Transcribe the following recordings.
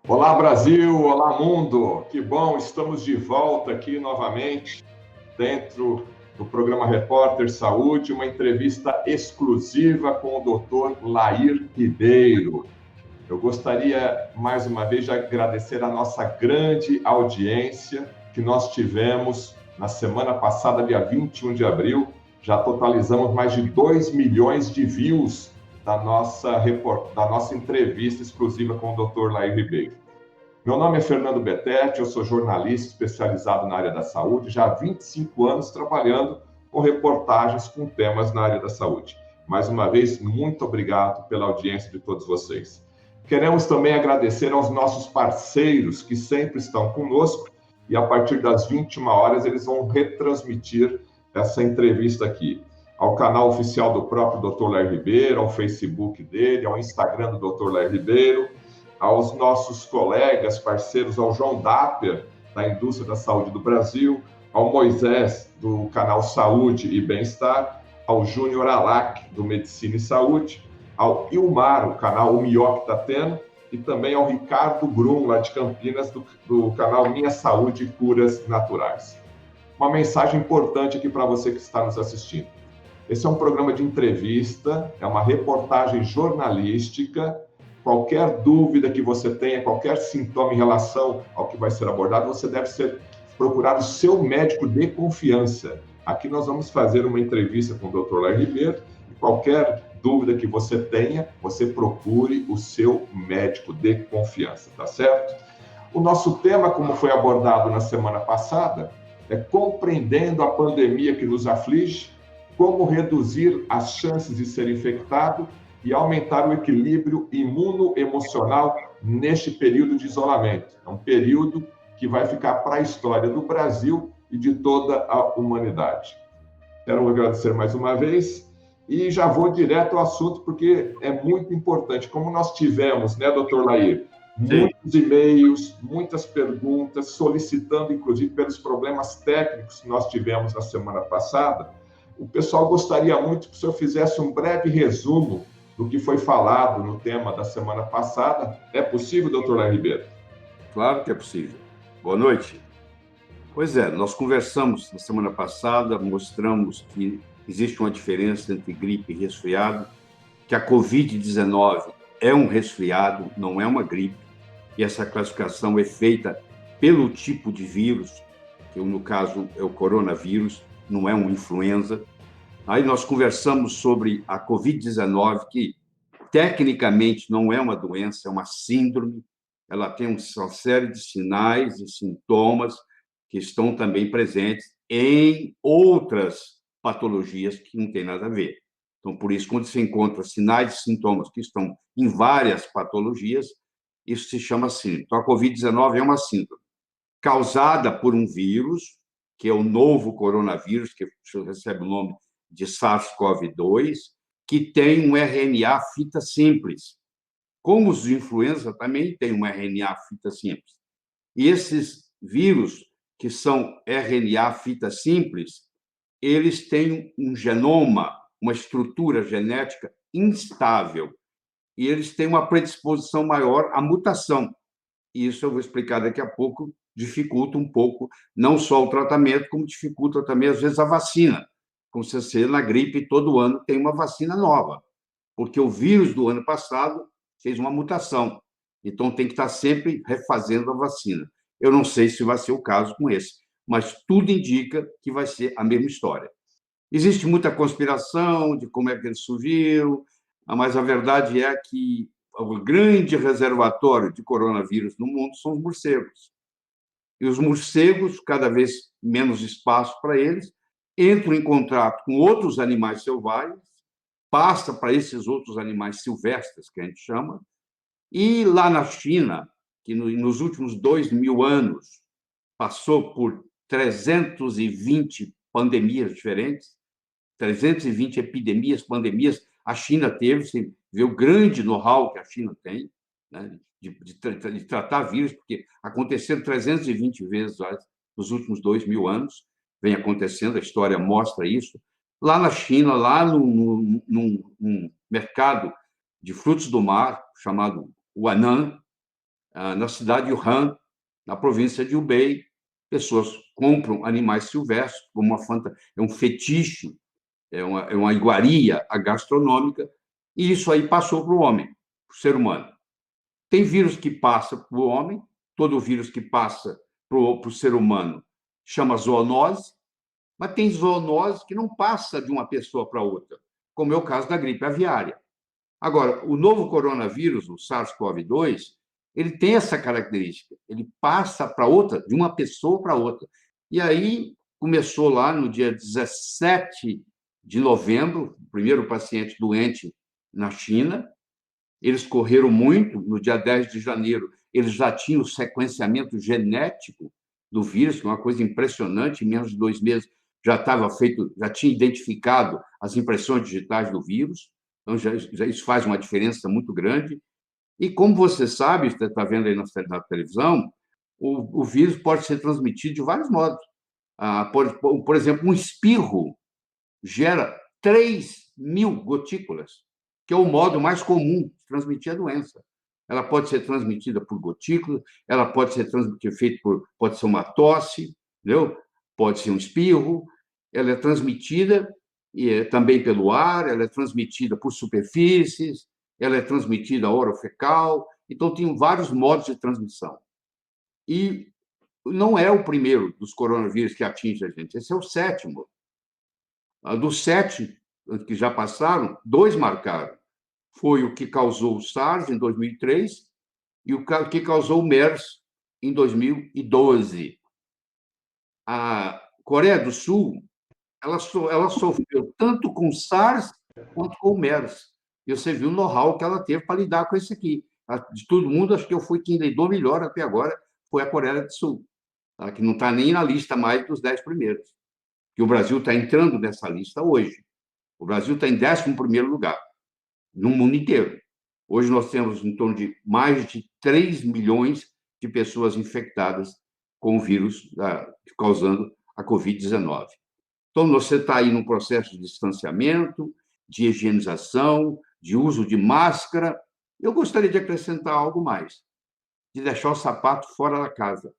Olá, Brasil! Olá, mundo! Que bom, estamos de volta aqui novamente dentro do programa Repórter Saúde, uma entrevista exclusiva com o Dr. Lair Ribeiro. Eu gostaria, mais uma vez, de agradecer a nossa grande audiência que nós tivemos na semana passada, dia 21 de abril. Já totalizamos mais de 2 milhões de views da nossa entrevista exclusiva com o Dr. Lair Ribeiro. Meu nome é Fernando Betete, eu sou jornalista especializado na área da saúde, já há 25 anos trabalhando com reportagens com temas na área da saúde. Mais uma vez, muito obrigado pela audiência de todos vocês. Queremos também agradecer aos nossos parceiros que sempre estão conosco e a partir das 21 horas eles vão retransmitir essa entrevista aqui. Ao canal oficial do próprio Dr. Lair Ribeiro, ao Facebook dele, ao Instagram do Dr. Lair Ribeiro, aos nossos colegas, parceiros, ao João Dapper, da Indústria da Saúde do Brasil, ao Moisés, do canal Saúde e Bem-Estar, ao Júnior Alac, do Medicina e Saúde, ao Ilmar, o canal O Melhor que tá tendo, e também ao Ricardo Brum, lá de Campinas, do canal Minha Saúde e Curas Naturais. Uma mensagem importante aqui para você que está nos assistindo. Esse é um programa de entrevista, é uma reportagem jornalística. Qualquer dúvida que você tenha, qualquer sintoma em relação ao que vai ser abordado, você deve procurar o seu médico de confiança. Aqui nós vamos fazer uma entrevista com o Dr. Lair Ribeiro e qualquer dúvida que você tenha, você procure o seu médico de confiança, tá certo? O nosso tema, como foi abordado na semana passada, é compreendendo a pandemia que nos aflige, como reduzir as chances de ser infectado e aumentar o equilíbrio imunoemocional neste período de isolamento. É um período que vai ficar para a história do Brasil e de toda a humanidade. Quero agradecer mais uma vez e já vou direto ao assunto, porque é muito importante. Como nós tivemos, né, doutor Lair, muitos e-mails, muitas perguntas, solicitando, inclusive, pelos problemas técnicos que nós tivemos na semana passada, o pessoal gostaria muito que o senhor fizesse um breve resumo do que foi falado no tema da semana passada. É possível, doutor Lair Ribeiro? Claro que é possível. Boa noite. Pois é, nós conversamos na semana passada, mostramos que existe uma diferença entre gripe e resfriado, que a Covid-19 é um resfriado, não é uma gripe, e essa classificação é feita pelo tipo de vírus, que no caso é o coronavírus, não é uma influenza. Aí nós conversamos sobre a Covid-19, que tecnicamente não é uma doença, é uma síndrome. Ela tem uma série de sinais e sintomas que estão também presentes em outras patologias que não têm nada a ver. Então, por isso, quando se encontra sinais e sintomas que estão em várias patologias, isso se chama síndrome. Então, a Covid-19 é uma síndrome causada por um vírus, que é o novo coronavírus, que recebe o nome de SARS-CoV-2, que tem um RNA fita simples. Como os de influenza também têm um RNA fita simples. E esses vírus, que são RNA fita simples, eles têm um genoma, uma estrutura genética instável, e eles têm uma predisposição maior à mutação. E isso eu vou explicar daqui a pouco, dificulta um pouco não só o tratamento, como dificulta também, às vezes, a vacina. Como você na gripe, todo ano tem uma vacina nova, porque o vírus do ano passado fez uma mutação. Então, tem que estar sempre refazendo a vacina. Eu não sei se vai ser o caso com esse, mas tudo indica que vai ser a mesma história. Existe muita conspiração de como é que ele surgiu, mas a verdade é que o grande reservatório de coronavírus no mundo são os morcegos. E os morcegos, cada vez menos espaço para eles, entram em contato com outros animais selvagens, passa para esses outros animais silvestres, que a gente chama, e lá na China, que nos últimos 2.000 anos passou por 320 pandemias diferentes, 320 epidemias, pandemias, a China teve, você vê o grande know-how que a China tem, né, de tratar vírus, porque aconteceram 320 vezes nos últimos 2.000 anos, vem acontecendo, a história mostra isso. Lá na China, lá num mercado de frutos do mar, chamado Huanan, na cidade de Wuhan, na província de Hubei. Pessoas compram animais silvestres como é um fetiche, é uma iguaria gastronômica, e isso aí passou para o homem, para o ser humano. Tem vírus que passa para o homem, todo vírus que passa para o ser humano chama zoonose, mas tem zoonose que não passa de uma pessoa para outra, como é o caso da gripe aviária. Agora, o novo coronavírus, o SARS-CoV-2, ele tem essa característica, ele passa para outra, de uma pessoa para outra. E aí começou lá no dia 17 de novembro, o primeiro paciente doente na China. Eles correram muito, no dia 10 de janeiro, eles já tinham o sequenciamento genético do vírus, que é uma coisa impressionante, em menos de 2 meses já estava feito, já tinha identificado as impressões digitais do vírus, então isso faz uma diferença muito grande. E como você sabe, você está vendo aí na televisão, o vírus pode ser transmitido de vários modos. Por exemplo, um espirro gera 3.000 gotículas, que é o modo mais comum de transmitir a doença. Ela pode ser transmitida por gotículas, ela pode ser pode ser uma tosse, entendeu? Pode ser um espirro, ela é transmitida também pelo ar, ela é transmitida por superfícies, ela é transmitida orofecal, então tem vários modos de transmissão. E não é o primeiro dos coronavírus que atinge a gente, esse é o 7º. Dos 7 que já passaram, 2 marcaram. Foi o que causou o SARS, em 2003, e o que causou o MERS, em 2012. A Coreia do Sul, ela sofreu tanto com o SARS quanto com o MERS. E você viu o know-how que ela teve para lidar com isso aqui. De todo mundo, acho que eu fui quem lidou melhor até agora, foi a Coreia do Sul, tá? Que não está nem na lista mais dos 10 primeiros. Que o Brasil está entrando nessa lista hoje. O Brasil está em 11º lugar, no mundo inteiro. Hoje nós temos em torno de mais de 3 milhões de pessoas infectadas com o vírus causando a Covid-19. Então, você está aí num processo de distanciamento, de higienização, de uso de máscara. Eu gostaria de acrescentar algo mais, de deixar o sapato fora da casa.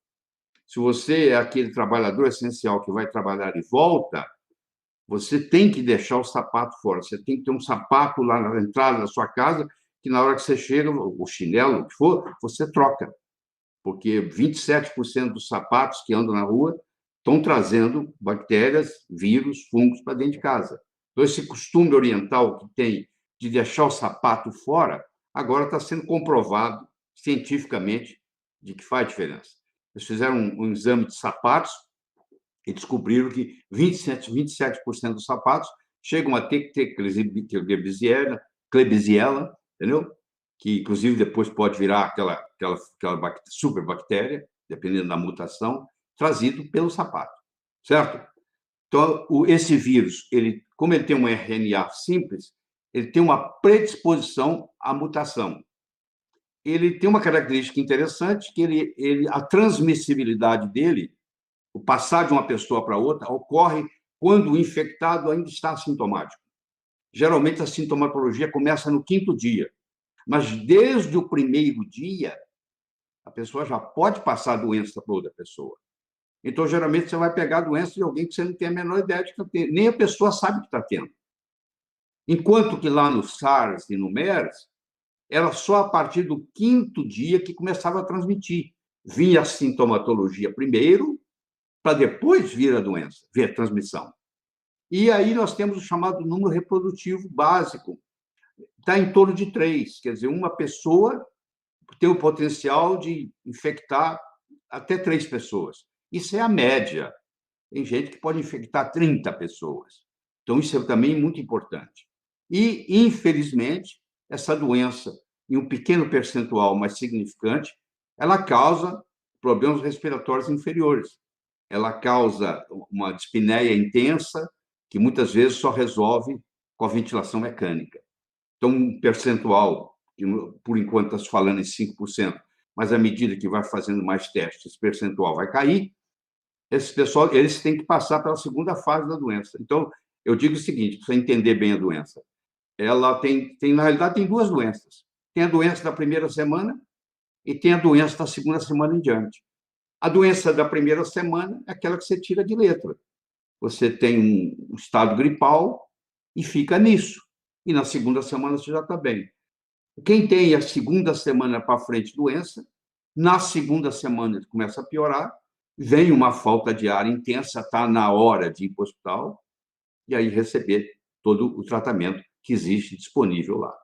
Se você é aquele trabalhador essencial que vai trabalhar e volta, você tem que deixar o sapato fora. Você tem que ter um sapato lá na entrada da sua casa, que na hora que você chega, o chinelo, o que for, você troca. Porque 27% dos sapatos que andam na rua estão trazendo bactérias, vírus, fungos para dentro de casa. Então, esse costume oriental que tem de deixar o sapato fora, agora está sendo comprovado cientificamente de que faz diferença. Eles fizeram um exame de sapatos e descobriram que 27% dos sapatos chegam a ter Klebsiella, entendeu? Que, inclusive, depois pode virar aquela superbactéria, dependendo da mutação, trazido pelo sapato, certo? Então, esse vírus, como ele tem um RNA simples, ele tem uma predisposição à mutação. Ele tem uma característica interessante, que a transmissibilidade dele, o passar de uma pessoa para outra, ocorre quando o infectado ainda está assintomático. Geralmente, a sintomatologia começa no 5º dia, mas desde o 1º dia, a pessoa já pode passar a doença para outra pessoa. Então, geralmente, você vai pegar a doença de alguém que você não tem a menor ideia de que está tendo, nem a pessoa sabe que está tendo. Enquanto que lá no SARS e no MERS, era só a partir do 5º dia que começava a transmitir. Vinha a sintomatologia primeiro, para depois vir a doença, vir a transmissão. E aí nós temos o chamado número reprodutivo básico. Está em torno de 3, quer dizer, uma pessoa tem o potencial de infectar até 3 pessoas. Isso é a média. Tem gente que pode infectar 30 pessoas. Então, isso é também muito importante. E, infelizmente, essa doença, em um pequeno percentual mais significante, ela causa problemas respiratórios inferiores. Ela causa uma dispneia intensa, que muitas vezes só resolve com a ventilação mecânica. Então, um percentual, por enquanto está se falando em 5%, mas à medida que vai fazendo mais testes, esse percentual vai cair. Esse pessoal, eles têm que passar pela segunda fase da doença. Então, eu digo o seguinte, para você entender bem a doença. Ela na realidade, tem 2 doenças. Tem a doença da primeira semana, e tem a doença da segunda semana em diante. A doença da primeira semana é aquela que você tira de letra. Você tem um estado gripal e fica nisso. E na segunda semana você já está bem. Quem tem a segunda semana para frente doença, na segunda semana começa a piorar, vem uma falta de ar intensa, está na hora de ir para o hospital, e aí receber todo o tratamento que existe disponível lá.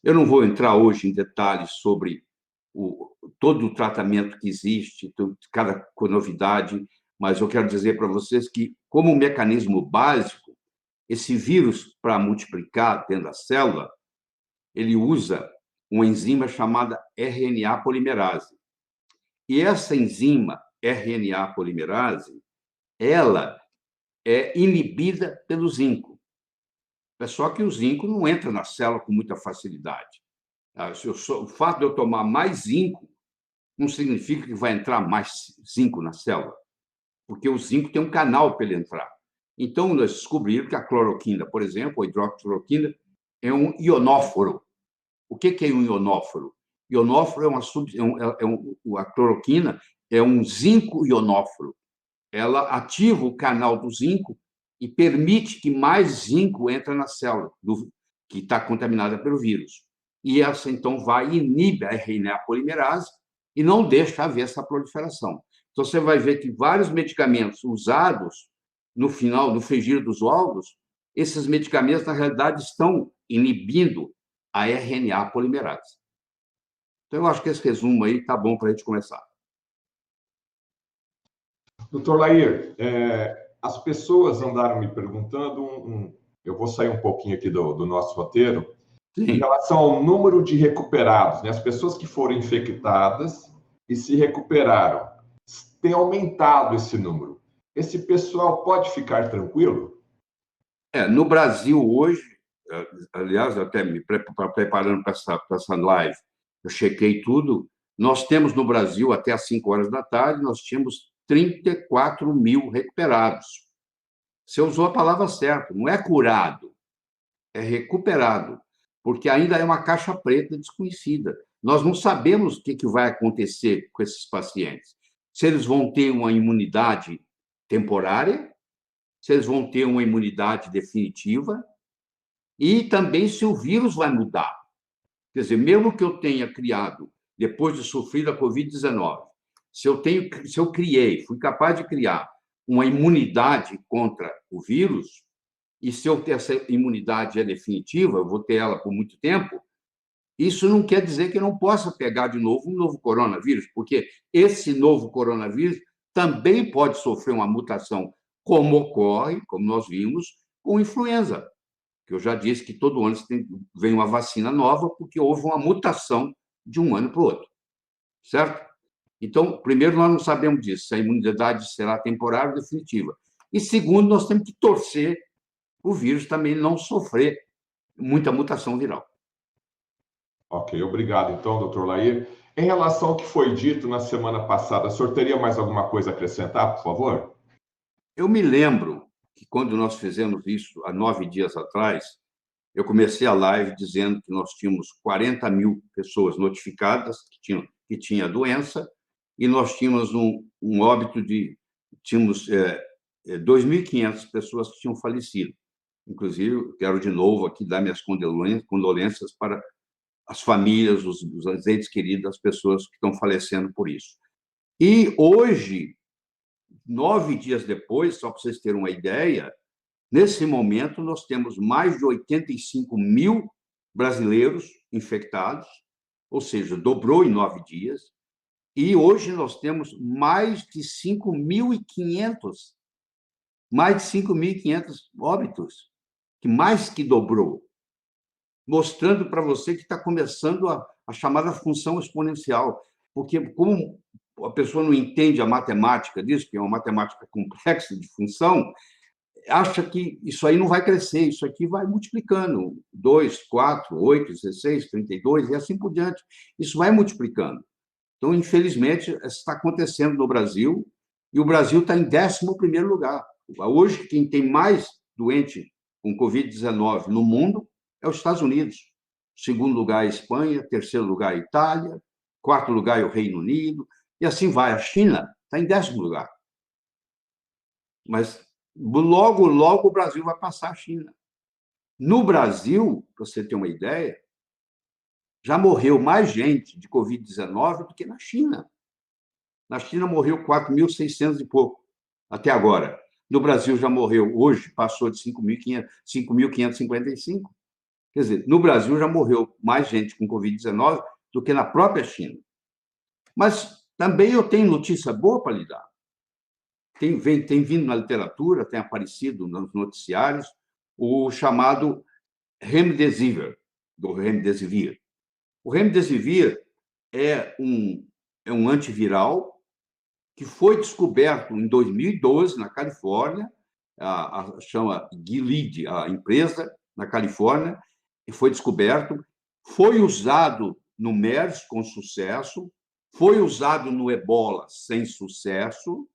Eu não vou entrar hoje em detalhes sobre todo o tratamento que existe, cada novidade, mas eu quero dizer para vocês que, como um mecanismo básico, esse vírus, para multiplicar dentro da célula, ele usa uma enzima chamada RNA polimerase. E essa enzima RNA polimerase, ela é inibida pelo zinco. É só que o zinco não entra na célula com muita facilidade. O fato de eu tomar mais zinco não significa que vai entrar mais zinco na célula, porque o zinco tem um canal para ele entrar. Então, nós descobrimos que a cloroquina, por exemplo, a hidroxicloroquina, é um ionóforo. O que é um ionóforo? Ionóforo a cloroquina é um zinco ionóforo. Ela ativa o canal do zinco e permite que mais zinco entre na célula que está contaminada pelo vírus. E essa, então, vai e inibe a RNA polimerase e não deixa haver essa proliferação. Então, você vai ver que vários medicamentos usados no final, no frigir dos ovos, esses medicamentos, na realidade, estão inibindo a RNA polimerase. Então, eu acho que esse resumo aí está bom para a gente começar. Doutor Lair, as pessoas andaram me perguntando, eu vou sair um pouquinho aqui do nosso roteiro, Sim. Em relação ao número de recuperados, né? As pessoas que foram infectadas e se recuperaram, tem aumentado esse número. Esse pessoal pode ficar tranquilo? No Brasil, hoje, aliás, até me preparando para essa live, eu chequei tudo, nós temos no Brasil, até às 5 horas da tarde, nós tínhamos 34 mil recuperados. Você usou a palavra certa, não é curado, é recuperado, porque ainda é uma caixa preta desconhecida. Nós não sabemos o que vai acontecer com esses pacientes. Se eles vão ter uma imunidade temporária, se eles vão ter uma imunidade definitiva, e também se o vírus vai mudar. Quer dizer, mesmo que eu tenha criado, depois de sofrer a Covid-19, se eu fui capaz de criar uma imunidade contra o vírus, e se eu ter essa imunidade definitiva, eu vou ter ela por muito tempo, isso não quer dizer que eu não possa pegar de novo um novo coronavírus, porque esse novo coronavírus também pode sofrer uma mutação, como ocorre, como nós vimos, com influenza, que eu já disse que todo ano vem uma vacina nova, porque houve uma mutação de um ano para o outro, certo? Então, primeiro, nós não sabemos disso, se a imunidade será temporária ou definitiva. E, segundo, nós temos que torcer o vírus também não sofrer muita mutação viral. Ok, obrigado, então, doutor Lair. Em relação ao que foi dito na semana passada, o senhor teria mais alguma coisa a acrescentar, por favor? Eu me lembro que, quando nós fizemos isso, há 9 dias atrás, eu comecei a live dizendo que nós tínhamos 40 mil pessoas notificadas que tinha a doença, e nós tínhamos um óbito tínhamos 2.500 pessoas que tinham falecido. Inclusive, quero de novo aqui dar minhas condolências para as famílias, os entes queridos, as pessoas que estão falecendo por isso. E hoje, 9 dias depois, só para vocês terem uma ideia, nesse momento nós temos mais de 85 mil brasileiros infectados, ou seja, dobrou em 9 dias, e hoje nós temos mais de 5.500 óbitos, que mais que dobrou, mostrando para você que está começando a chamada função exponencial, porque como a pessoa não entende a matemática disso, que é uma matemática complexa de função, acha que isso aí não vai crescer, isso aqui vai multiplicando, 2, 4, 8, 16, 32, e assim por diante. Isso vai multiplicando. Então, infelizmente, isso está acontecendo no Brasil, e o Brasil está em 11º lugar. Hoje, quem tem mais doente com Covid-19 no mundo é os Estados Unidos. Segundo lugar, a Espanha. Terceiro lugar, a Itália. quarto lugar é o Reino Unido, e assim vai. A China está em 10º lugar. Mas logo, logo o Brasil vai passar a China. No Brasil, para você ter uma ideia, já morreu mais gente de Covid-19 do que na China. Na China morreu 4.600 e pouco, até agora. No Brasil já morreu, hoje, passou de 5.555. Quer dizer, no Brasil já morreu mais gente com Covid-19 do que na própria China. Mas também eu tenho notícia boa para lhe dar. Tem vindo na literatura, tem aparecido nos noticiários, o chamado Remdesivir, do Remdesivir. O Remdesivir é um antiviral que foi descoberto em 2012 na Califórnia, chama Gilead, a empresa na Califórnia, e foi descoberto, foi usado no MERS com sucesso, foi usado no Ebola sem sucesso,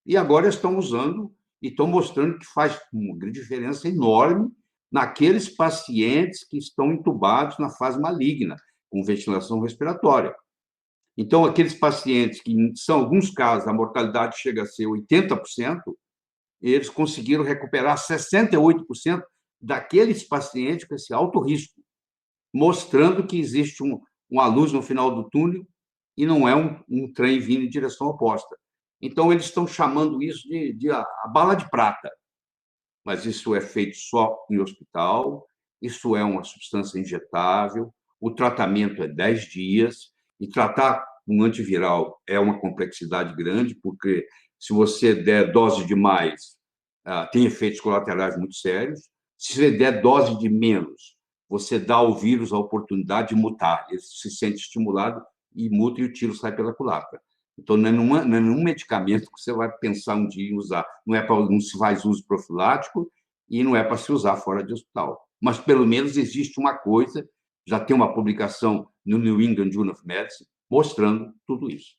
e agora estão usando e estão mostrando que faz uma diferença enorme naqueles pacientes que estão entubados na fase maligna, com ventilação respiratória. Então, aqueles pacientes que, em alguns casos, a mortalidade chega a ser 80%, eles conseguiram recuperar 68% daqueles pacientes com esse alto risco, mostrando que existe uma luz no final do túnel e não é um trem vindo em direção oposta. Então, eles estão chamando isso de a bala de prata. Mas isso é feito só em hospital, isso é uma substância injetável, o tratamento é 10 dias, e tratar um antiviral é uma complexidade grande, porque se você der dose demais, tem efeitos colaterais muito sérios. Se você der dose de menos, você dá ao vírus a oportunidade de mutar. Ele se sente estimulado e muta e o tiro sai pela culatra. Então, não é nenhum medicamento que você vai pensar um dia em usar. Não se faz uso profilático e não é para se usar fora de hospital. Mas, pelo menos, existe uma coisa, já tem uma publicação no New England Journal of Medicine mostrando tudo isso.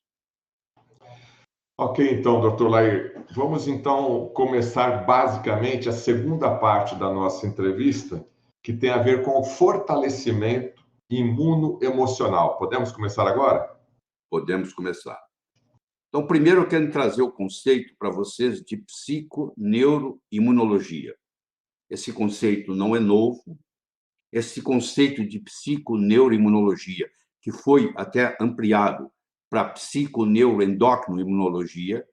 Ok, então, doutor Lair, vamos então começar basicamente a segunda parte da nossa entrevista, que tem a ver com o fortalecimento imunoemocional. Podemos começar agora? Podemos começar. Então, primeiro eu quero trazer o conceito para vocês de psiconeuroimunologia. Esse conceito não é novo. Esse conceito de psiconeuroimunologia, que foi até ampliado para psiconeuroendócrinoimunologia,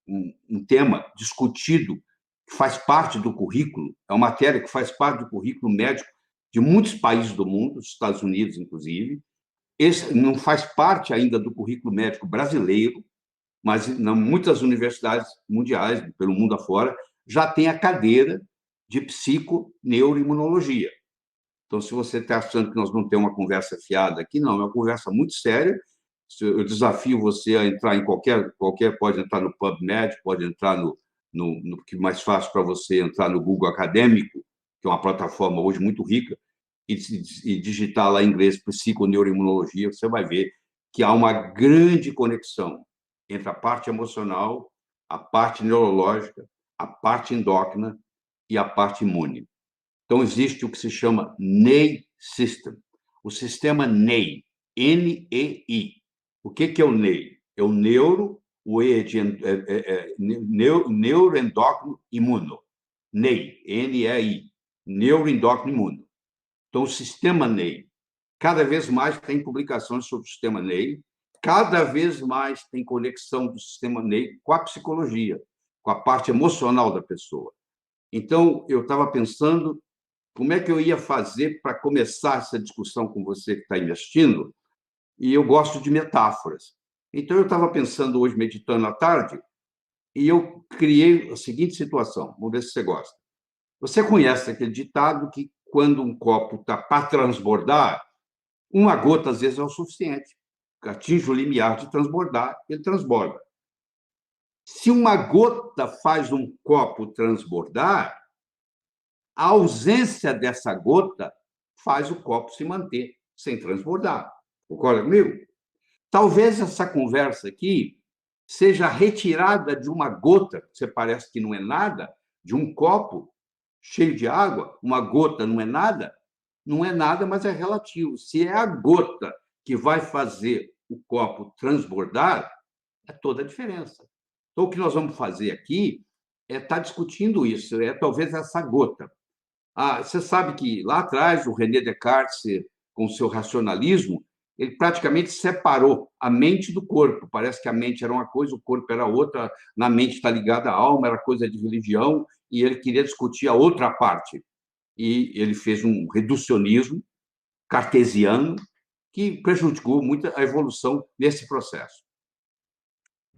um tema discutido, que faz parte do currículo, é uma matéria que faz parte do currículo médico de muitos países do mundo, dos Estados Unidos, inclusive. Esse não faz parte ainda do currículo médico brasileiro, mas muitas universidades mundiais, pelo mundo afora, já tem a cadeira de psiconeuroimunologia. Então, se você está achando que nós não temos uma conversa fiada aqui, não, é uma conversa muito séria. Eu desafio você a entrar em qualquer pode entrar no PubMed, pode entrar no que é mais fácil para você entrar no Google Acadêmico, que é uma plataforma hoje muito rica, e digitar lá em inglês psiconeuroimunologia, você vai ver que há uma grande conexão entre a parte emocional, a parte neurológica, a parte endócrina e a parte imune. Então, existe o que se chama NEI System, o sistema NEI, N-E-I. O que é o NEI? É o neuro, o E de neuroendócrino imuno. NEI, N-E-I, neuroendócrino imuno. Então, o sistema NEI, cada vez mais tem publicações sobre o sistema NEI, cada vez mais tem conexão do sistema NEI com a psicologia, com a parte emocional da pessoa. Então, eu estava pensando como é que eu ia fazer para começar essa discussão com você que está aí me assistindo, e eu gosto de metáforas. Então, eu estava pensando hoje, meditando à tarde, e eu criei a seguinte situação, vamos ver se você gosta. Você conhece aquele ditado que, quando um copo está para transbordar, uma gota, às vezes, é o suficiente. Atinge o limiar de transbordar, ele transborda. Se uma gota faz um copo transbordar, a ausência dessa gota faz o copo se manter sem transbordar. Concorda comigo? Talvez essa conversa aqui seja retirada de uma gota, que você parece que não é nada, de um copo cheio de água, uma gota não é nada, não é nada, mas é relativo. Se é a gota que vai fazer o copo transbordar, é toda a diferença. Então, o que nós vamos fazer aqui é estar discutindo isso, é talvez essa gota. Você sabe que lá atrás o René Descartes, com o seu racionalismo, ele praticamente separou a mente do corpo. Parece que a mente era uma coisa, o corpo era outra, na mente está ligada à alma, era coisa de religião, e ele queria discutir a outra parte. E ele fez um reducionismo cartesiano que prejudicou muito a evolução nesse processo.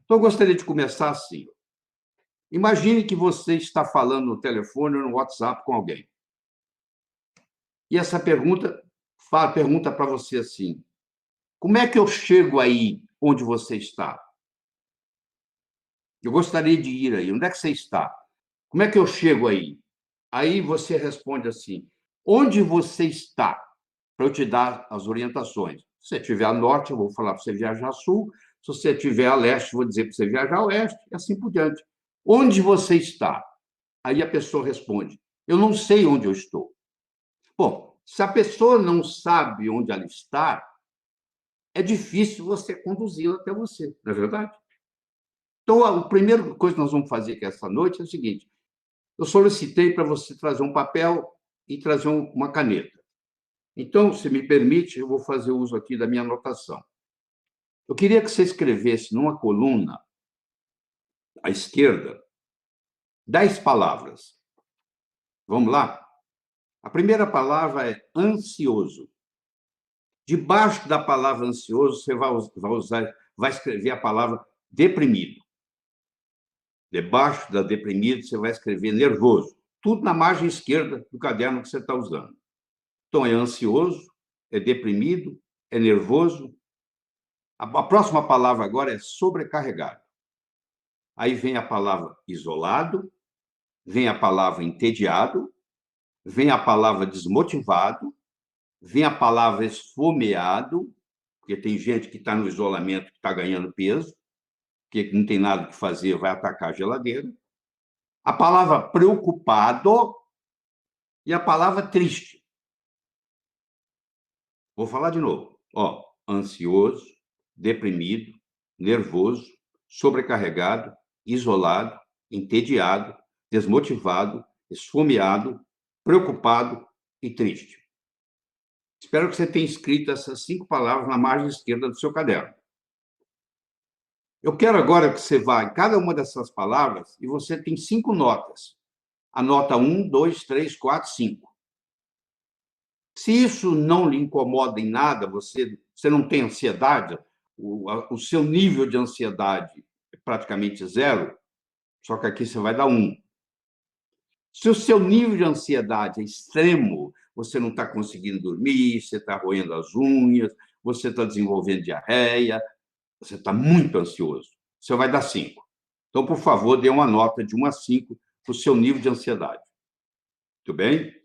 Então, eu gostaria de começar assim. Imagine que você está falando no telefone ou no WhatsApp com alguém. E essa pergunta para você assim: como é que eu chego aí onde você está? Eu gostaria de ir aí. Onde é que você está? Como é que eu chego aí? Aí você responde assim: onde você está? Para eu te dar as orientações. Se você estiver a norte, eu vou falar para você viajar a sul. Se você estiver a leste, eu vou dizer para você viajar a oeste, e assim por diante. Onde você está? Aí a pessoa responde: eu não sei onde eu estou. Bom, se a pessoa não sabe onde ela está, é difícil você conduzi-la até você, não é verdade? Então, a primeira coisa que nós vamos fazer aqui essa noite é o seguinte: eu solicitei para você trazer um papel e trazer uma caneta. Então, se me permite, eu vou fazer uso aqui da minha anotação. Eu queria que você escrevesse numa coluna, à esquerda, 10 palavras. Vamos lá? A primeira palavra é ansioso. Debaixo da palavra ansioso, você vai escrever a palavra deprimido. Debaixo da deprimido, você vai escrever nervoso. Tudo na margem esquerda do caderno que você está usando. Então, é ansioso, é deprimido, é nervoso. A próxima palavra agora é sobrecarregado. Aí vem a palavra isolado, vem a palavra entediado, vem a palavra desmotivado, vem a palavra esfomeado, porque tem gente que está no isolamento que está ganhando peso, que não tem nada que fazer, vai atacar a geladeira. A palavra preocupado e a palavra triste. Vou falar de novo. Ansioso, deprimido, nervoso, sobrecarregado, isolado, entediado, desmotivado, esfomeado, preocupado e triste. Espero que você tenha escrito essas 5 palavras na margem esquerda do seu caderno. Eu quero agora que você vá em cada uma dessas palavras e você tem 5 notas. A nota 1, 2, 3, 4, 5. Se isso não lhe incomoda em nada, você não tem ansiedade, o seu nível de ansiedade é praticamente 0, só que aqui você vai dar 1. Se o seu nível de ansiedade é extremo, você não está conseguindo dormir, você está roendo as unhas, você está desenvolvendo diarreia, você está muito ansioso, você vai dar 5. Então, por favor, dê uma nota de 1 a 5 para o seu nível de ansiedade. Tudo bem?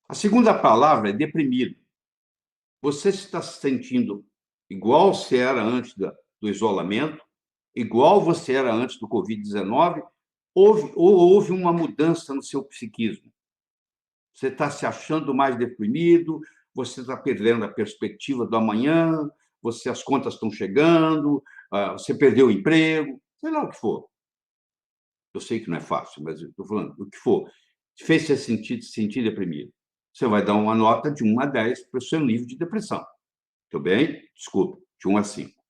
A segunda palavra é deprimido. Você está se sentindo igual você era antes do isolamento, igual você era antes do Covid-19, ou houve uma mudança no seu psiquismo? Você está se achando mais deprimido, você está perdendo a perspectiva do amanhã, as contas estão chegando, você perdeu o emprego, sei lá o que for. Eu sei que não é fácil, mas estou falando, o que for. Fez você sentir deprimido. Você vai dar uma nota de 1 a 10 para o seu nível de depressão. Tudo bem? Desculpa, de 1 a 5.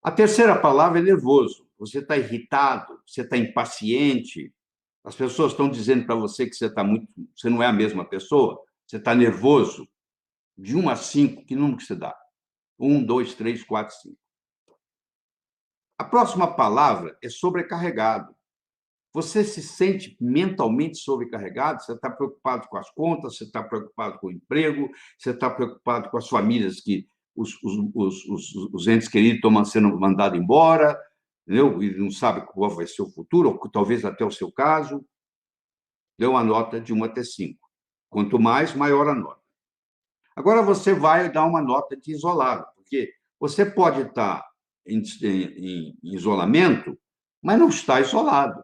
A terceira palavra é nervoso. Você está irritado, você está impaciente. As pessoas estão dizendo para você que você não é a mesma pessoa. Você está nervoso. De 1 a 5, que número que você dá? 1, 2, 3, 4, 5. A próxima palavra é sobrecarregado. Você se sente mentalmente sobrecarregado? Você está preocupado com as contas, você está preocupado com o emprego, você está preocupado com as famílias que os entes queridos estão sendo mandados embora, entendeu? E não sabe qual vai ser o futuro, ou talvez até o seu caso. Deu uma nota de 1 até 5. Quanto mais, maior a nota. Agora você vai dar uma nota de isolado, porque você pode estar em isolamento, mas não está isolado.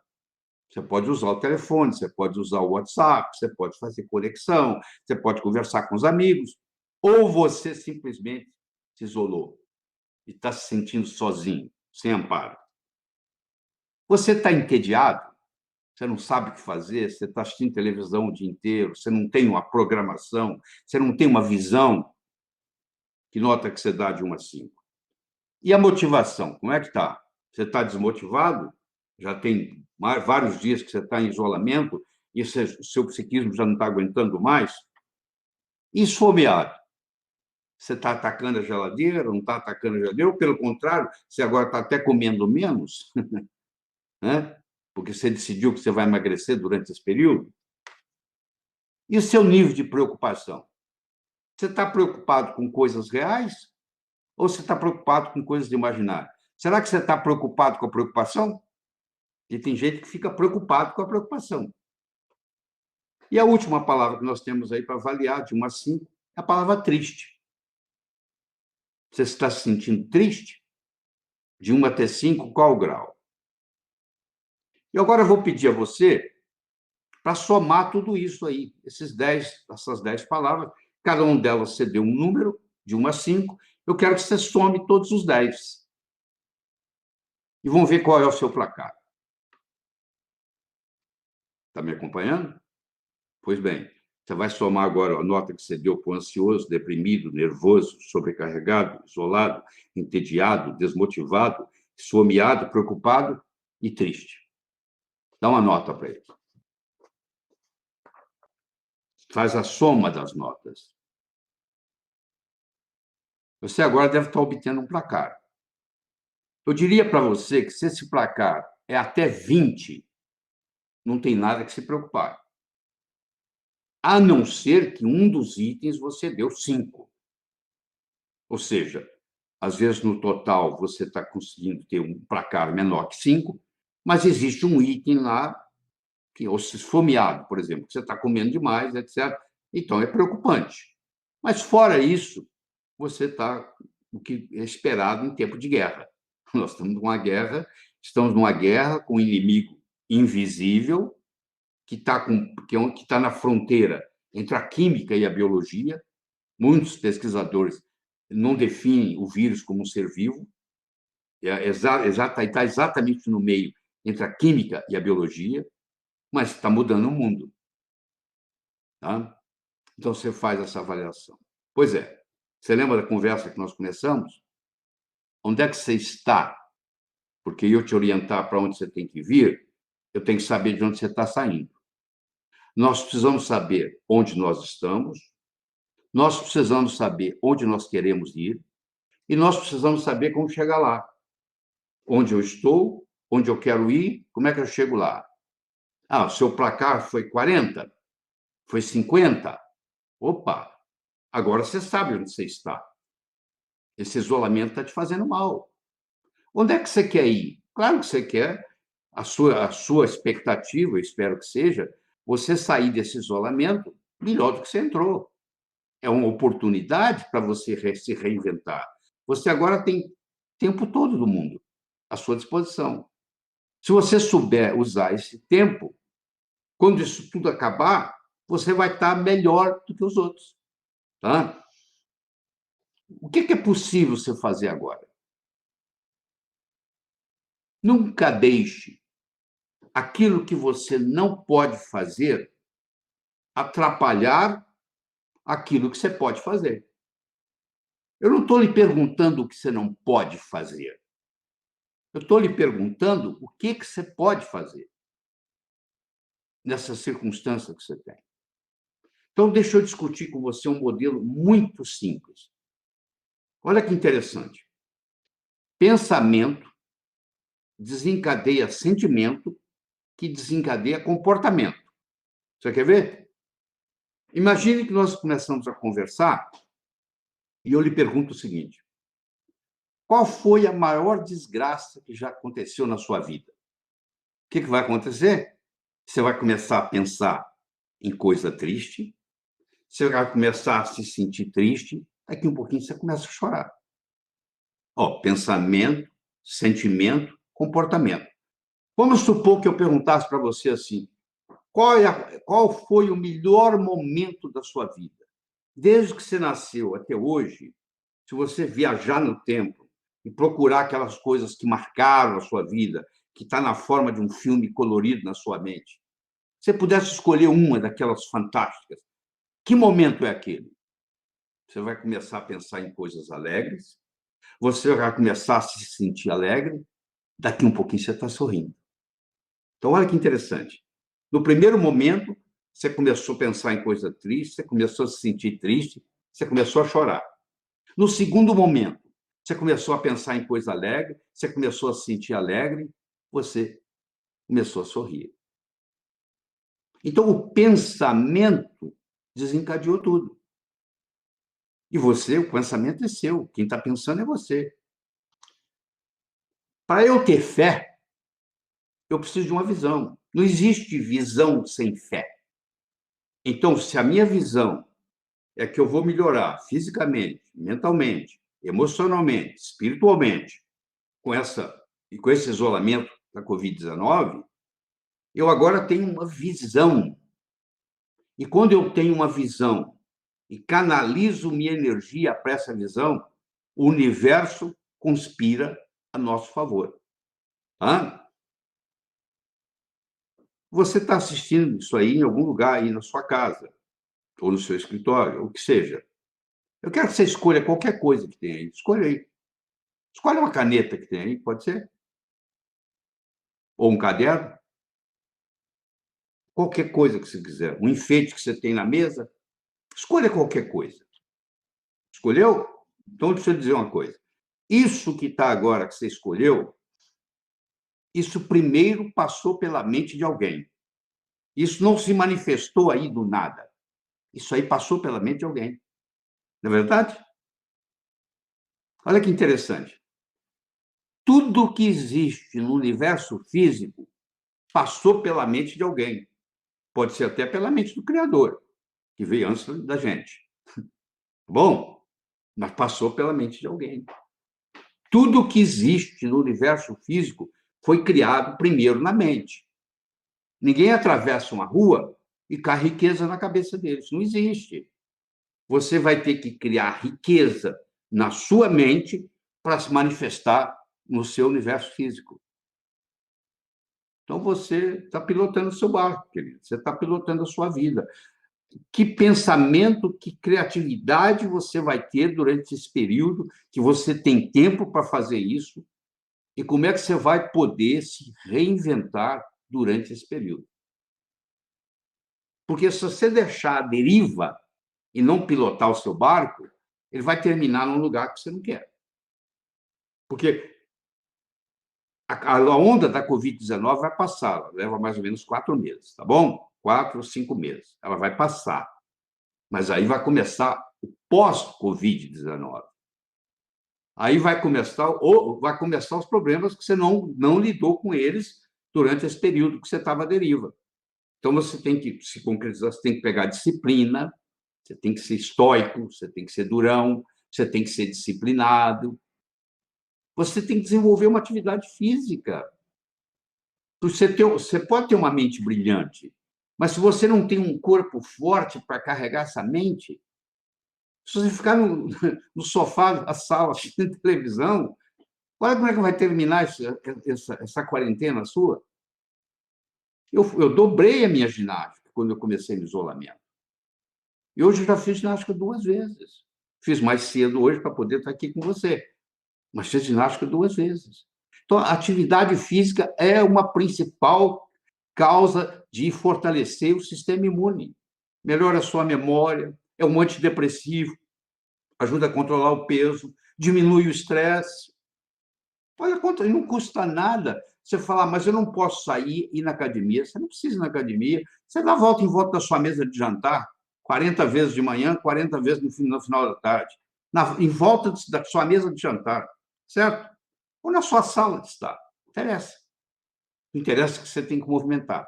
Você pode usar o telefone, você pode usar o WhatsApp, você pode fazer conexão, você pode conversar com os amigos, ou você simplesmente se isolou e está se sentindo sozinho, sem amparo. Você está entediado, você não sabe o que fazer, você está assistindo televisão o dia inteiro, você não tem uma programação, você não tem uma visão. Que nota que você dá de 1 a 5? E a motivação, como é que está? Você está desmotivado? Já tem vários dias que você está em isolamento e o seu psiquismo já não está aguentando mais? E esfomeado? Você está atacando a geladeira, não está atacando a geladeira? Ou, pelo contrário, você agora está até comendo menos, né? Porque você decidiu que você vai emagrecer durante esse período? E o seu nível de preocupação? Você está preocupado com coisas reais ou você está preocupado com coisas de imaginário? Será que você está preocupado com a preocupação? E tem gente que fica preocupado com a preocupação. E a última palavra que nós temos aí para avaliar, de 1 a 5, é a palavra triste. Você está se sentindo triste? De 1 até 5, qual o grau? E agora eu vou pedir a você para somar tudo isso aí, essas 10 palavras. Cada uma delas você deu um número, de 1 a 5. Eu quero que você some todos os 10. E vamos ver qual é o seu placar. Está me acompanhando? Pois bem, você vai somar agora a nota que você deu para o ansioso, deprimido, nervoso, sobrecarregado, isolado, entediado, desmotivado, esfomeado, preocupado e triste. Dá uma nota para ele. Faz a soma das notas. Você agora deve estar obtendo um placar. Eu diria para você que se esse placar é até 20, não tem nada que se preocupar. A não ser que um dos itens você deu 5. Ou seja, às vezes no total você está conseguindo ter um placar menor que 5, mas existe um item lá, que, ou se esfomeado, por exemplo, que você está comendo demais, etc. Então é preocupante. Mas fora isso, você está o que é esperado em tempo de guerra. Nós estamos numa guerra com um inimigo invisível que está na fronteira entre a química e a biologia. Muitos pesquisadores não definem o vírus como um ser vivo, está exatamente no meio entre a química e a biologia, mas está mudando o mundo. Tá? Então, você faz essa avaliação. Pois é, você lembra da conversa que nós começamos? Onde é que você está? Porque eu te orientar para onde você tem que vir, eu tenho que saber de onde você está saindo. Nós precisamos saber onde nós estamos, nós precisamos saber onde nós queremos ir e nós precisamos saber como chegar lá. Onde eu estou, onde eu quero ir, como é que eu chego lá? Ah, o seu placar foi 40? Foi 50? Opa, agora você sabe onde você está. Esse isolamento está te fazendo mal. Onde é que você quer ir? Claro que você quer, a sua expectativa, eu espero que seja, você sair desse isolamento melhor do que você entrou. É uma oportunidade para você se reinventar. Você agora tem tempo todo do mundo à sua disposição. Se você souber usar esse tempo, quando isso tudo acabar, você vai estar melhor do que os outros. Tá? O que é possível você fazer agora? Nunca deixe aquilo que você não pode fazer atrapalhar aquilo que você pode fazer. Eu não estou lhe perguntando o que você não pode fazer. Eu estou lhe perguntando o que você pode fazer nessa circunstância que você tem. Então, deixa eu discutir com você um modelo muito simples. Olha que interessante. Pensamento desencadeia sentimento, que desencadeia comportamento. Você quer ver? Imagine que nós começamos a conversar e eu lhe pergunto o seguinte: qual foi a maior desgraça que já aconteceu na sua vida? O que vai acontecer? Você vai começar a pensar em coisa triste, você vai começar a se sentir triste, daqui um pouquinho você começa a chorar. Pensamento, sentimento, comportamento. Vamos supor que eu perguntasse para você assim: qual foi o melhor momento da sua vida? Desde que você nasceu até hoje, se você viajar no tempo e procurar aquelas coisas que marcaram a sua vida, que está na forma de um filme colorido na sua mente, se você pudesse escolher uma daquelas fantásticas, que momento é aquele? Você vai começar a pensar em coisas alegres, você vai começar a se sentir alegre, daqui um pouquinho você está sorrindo. Então, olha que interessante. No primeiro momento, você começou a pensar em coisa triste, você começou a se sentir triste, você começou a chorar. No segundo momento, você começou a pensar em coisa alegre, você começou a se sentir alegre, você começou a sorrir. Então, o pensamento desencadeou tudo. E você, o pensamento é seu. Quem está pensando é você. Para eu ter fé, eu preciso de uma visão. Não existe visão sem fé. Então, se a minha visão é que eu vou melhorar fisicamente, mentalmente, emocionalmente, espiritualmente, com esse isolamento da Covid-19, eu agora tenho uma visão. E quando eu tenho uma visão e canalizo minha energia para essa visão, o universo conspira a nosso favor. Hã? Você está assistindo isso aí em algum lugar aí na sua casa, ou no seu escritório, ou o que seja. Eu quero que você escolha qualquer coisa que tem aí. Escolha aí. Escolha uma caneta que tem aí, pode ser? Ou um caderno? Qualquer coisa que você quiser. Um enfeite que você tem na mesa. Escolha qualquer coisa. Escolheu? Então, deixa eu dizer uma coisa. Isso que está agora que você escolheu, isso primeiro passou pela mente de alguém. Isso não se manifestou aí do nada. Isso aí passou pela mente de alguém. Não é verdade? Olha que interessante. Tudo que existe no universo físico passou pela mente de alguém. Pode ser até pela mente do Criador, que veio antes da gente. Bom, mas passou pela mente de alguém. Tudo que existe no universo físico foi criado primeiro na mente. Ninguém atravessa uma rua e cai riqueza na cabeça deles. Não existe. Você vai ter que criar riqueza na sua mente para se manifestar no seu universo físico. Então, você está pilotando o seu barco, querido. Você está pilotando a sua vida. Que pensamento, que criatividade você vai ter durante esse período que você tem tempo para fazer isso e como é que você vai poder se reinventar durante esse período. Porque se você deixar a deriva e não pilotar o seu barco, ele vai terminar num lugar que você não quer. Porque a onda da Covid-19 vai passar, ela leva mais ou menos 4 meses, tá bom? 4 ou 5 meses. Ela vai passar. Mas aí vai começar o pós-Covid-19. Aí vai começar os problemas que você não lidou com eles durante esse período que você estava à deriva. Então, você tem que se concretizar, você tem que pegar disciplina, você tem que ser estoico, você tem que ser durão, você tem que ser disciplinado. Você tem que desenvolver uma atividade física. Você pode ter uma mente brilhante, mas se você não tem um corpo forte para carregar essa mente, se você ficar no sofá da sala assistindo televisão, olha como é que vai terminar essa quarentena sua. Eu dobrei a minha ginástica quando eu comecei no isolamento. E hoje eu já fiz ginástica 2 vezes. Fiz mais cedo hoje para poder estar aqui com você. Mas fiz ginástica 2 vezes. Então, a atividade física é uma principal causa de fortalecer o sistema imune. Melhora a sua memória, é um antidepressivo, ajuda a controlar o peso, diminui o estresse. Olha quanto, não custa nada você falar, mas eu não posso sair e ir na academia. Você não precisa ir na academia. Você dá a volta em volta da sua mesa de jantar, 40 vezes de manhã, 40 vezes no final da tarde, em volta da sua mesa de jantar, certo? Ou na sua sala de estar. Não interessa. Interessa que você tem que movimentar.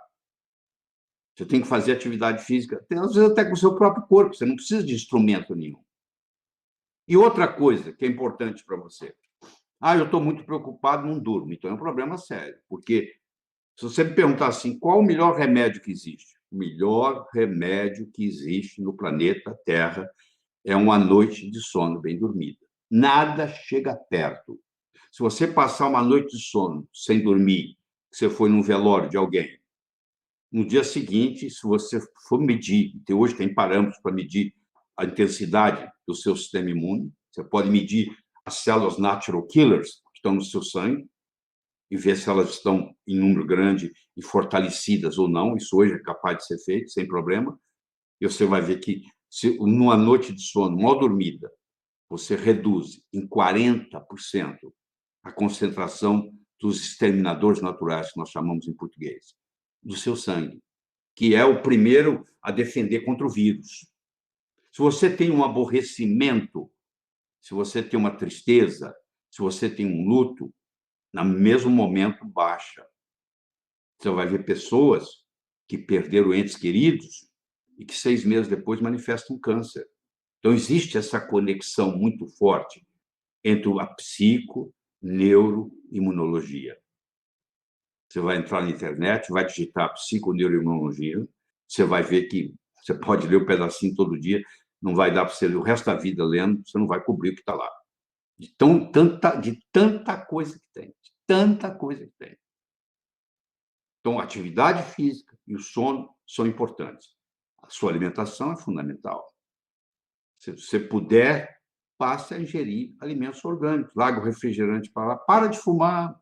Você tem que fazer atividade física, às vezes até com o seu próprio corpo. Você não precisa de instrumento nenhum. E outra coisa que é importante para você. Eu estou muito preocupado, não durmo. Então é um problema sério, porque Se você me perguntar assim, qual o melhor remédio que existe? O melhor remédio que existe no planeta Terra é uma noite de sono bem dormida. Nada chega perto. Se você passar uma noite de sono sem dormir, você foi num velório de alguém, no dia seguinte, se você for medir, hoje tem parâmetros para medir a intensidade do seu sistema imune, você pode medir as células natural killers que estão no seu sangue e ver se elas estão em número grande e fortalecidas ou não. Isso hoje é capaz de ser feito, sem problema. E você vai ver que, se numa noite de sono mal dormida, você reduz em 40% a concentração dos exterminadores naturais, que nós chamamos em português, do seu sangue, que é o primeiro a defender contra o vírus. Se você tem um aborrecimento, se você tem uma tristeza, se você tem um luto, no mesmo momento baixa. Você vai ver pessoas que perderam entes queridos e que 6 meses depois manifestam câncer. Então, existe essa conexão muito forte entre a psico, neuro e imunologia. Você vai entrar na internet, vai digitar psiconeuroimunologia, você vai ver que você pode ler um pedacinho todo dia, não vai dar para você ler o resto da vida lendo, você não vai cobrir o que está lá. De tanta coisa que tem, de tanta coisa que tem. Então, a atividade física e o sono são importantes. A sua alimentação é fundamental. Se você puder, passe a ingerir alimentos orgânicos. Larga o refrigerante para lá. Para de fumar,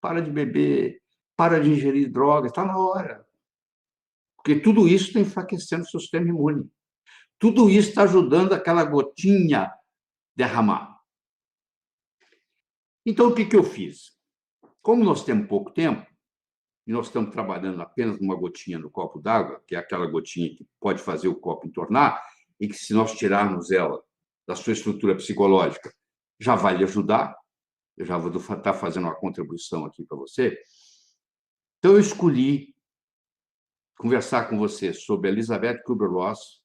para de beber, para de ingerir drogas. Está na hora. Porque tudo isso está enfraquecendo o seu sistema imune. Tudo isso está ajudando aquela gotinha derramar. Então, o que eu fiz? Como nós temos pouco tempo, e nós estamos trabalhando apenas numa gotinha no copo d'água, que é aquela gotinha que pode fazer o copo entornar, e que, se nós tirarmos ela da sua estrutura psicológica, já vai lhe ajudar. Eu já vou estar fazendo uma contribuição aqui para você. Então, eu escolhi conversar com você sobre Elizabeth Kubler-Ross,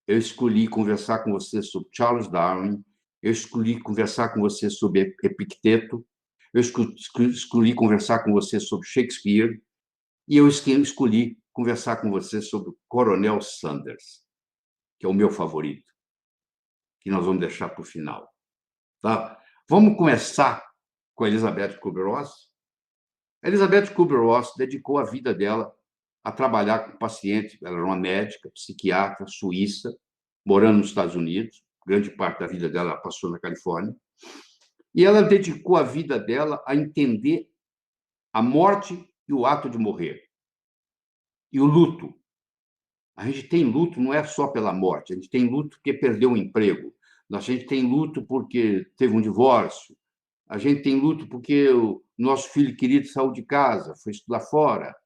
eu escolhi conversar com você sobre Charles Darwin, eu escolhi conversar com você sobre Epicteto, eu escolhi conversar com você sobre Shakespeare, e eu escolhi conversar com você sobre o Coronel Sanders, que é o meu favorito, que nós vamos deixar para o final. Tá? Vamos começar com a Elizabeth Kubler-Ross. A Elizabeth Kubler-Ross dedicou a vida dela a trabalhar com pacientes. Ela era uma médica, psiquiatra, suíça, morando nos Estados Unidos. Grande parte da vida dela passou na Califórnia. E ela dedicou a vida dela a entender a morte e o ato de morrer. E o luto. A gente tem luto não é só pela morte, a gente tem luto porque perdeu um emprego, a gente tem luto porque teve um divórcio, a gente tem luto porque o nosso filho querido saiu de casa, foi estudar fora.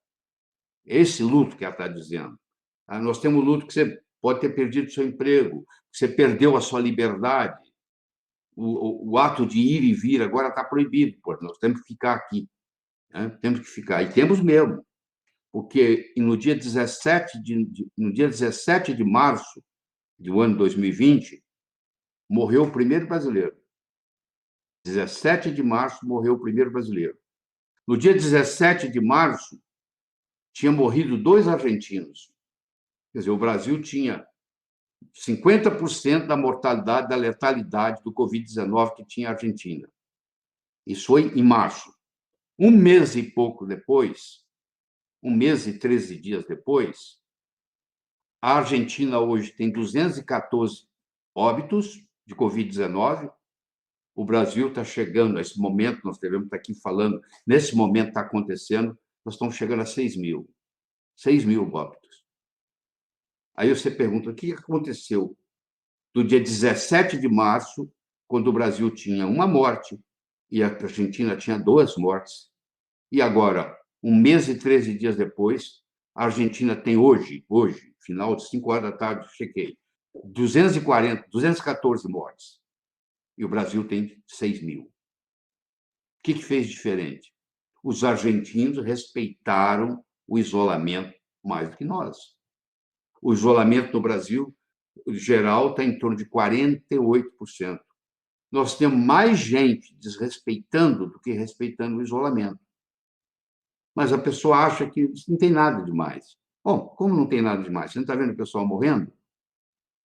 É esse luto que ela está dizendo. Nós temos luto que você pode ter perdido seu emprego, que você perdeu a sua liberdade. O ato de ir e vir agora está proibido, porque nós temos que ficar aqui. Né? Temos que ficar, e temos mesmo. Porque no dia 17 de março do ano 2020, morreu o primeiro brasileiro. 17 de março morreu o primeiro brasileiro. No dia 17 de março, tinha morrido 2 argentinos. Quer dizer, o Brasil tinha 50% da mortalidade, da letalidade do Covid-19 que tinha a Argentina. Isso foi em março. Um mês e pouco depois, 1 mês e 13 dias depois, a Argentina hoje tem 214 óbitos de Covid-19. O Brasil está chegando a esse momento, nós devemos estar aqui falando, nesse momento está acontecendo, nós estamos chegando a 6 mil. 6 mil óbitos. Aí você pergunta, o que aconteceu do dia 17 de março, quando o Brasil tinha uma morte e a Argentina tinha 2 mortes, e agora, 1 mês e 13 dias depois, a Argentina tem hoje, final de 5 horas da tarde, chequei, 214 mortes. E o Brasil tem 6 mil. O que fez diferente? Os argentinos respeitaram o isolamento mais do que nós. O isolamento no Brasil, geral, está em torno de 48%. Nós temos mais gente desrespeitando do que respeitando o isolamento. Mas a pessoa acha que não tem nada demais. Bom, como não tem nada demais? Você não está vendo o pessoal morrendo?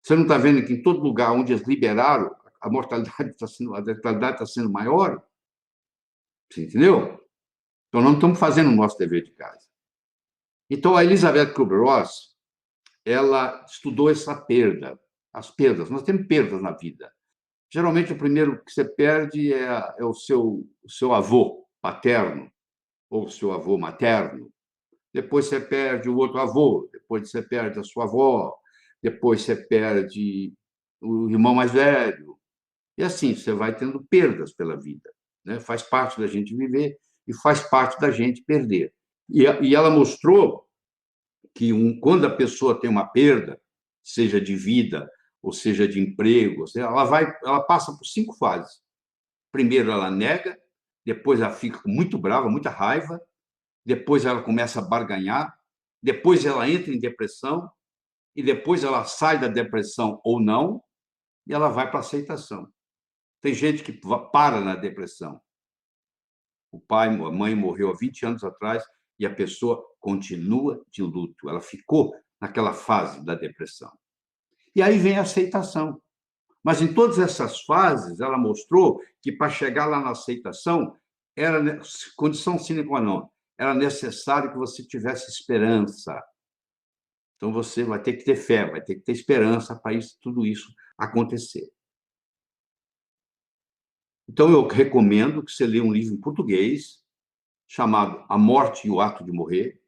Você não está vendo que em todo lugar onde eles liberaram, a mortalidade está sendo, a letalidade está sendo maior? Você entendeu? Então, não estamos fazendo o nosso dever de casa. Então, a Elizabeth Kubler-Ross, ela estudou essa perda, as perdas. Nós temos perdas na vida. Geralmente, o primeiro que você perde é o seu avô paterno ou o seu avô materno. Depois você perde o outro avô, depois você perde a sua avó, depois você perde o irmão mais velho. E assim, você vai tendo perdas pela vida. Né? Faz parte da gente viver e faz parte da gente perder. E ela mostrou que quando a pessoa tem uma perda, seja de vida ou seja de emprego, ela passa por 5 fases. Primeiro, ela nega, depois ela fica muito brava, muita raiva, depois ela começa a barganhar, depois ela entra em depressão, e depois ela sai da depressão ou não, e ela vai para a aceitação. Tem gente que para na depressão. O pai, a mãe morreu há 20 anos atrás e a pessoa continua de luto. Ela ficou naquela fase da depressão. E aí vem a aceitação. Mas em todas essas fases, ela mostrou que para chegar lá na aceitação, era condição sine qua non, era necessário que você tivesse esperança. Então você vai ter que ter fé, vai ter que ter esperança para tudo isso acontecer. Então eu recomendo que você leia um livro em português chamado A Morte e o Ato de Morrer,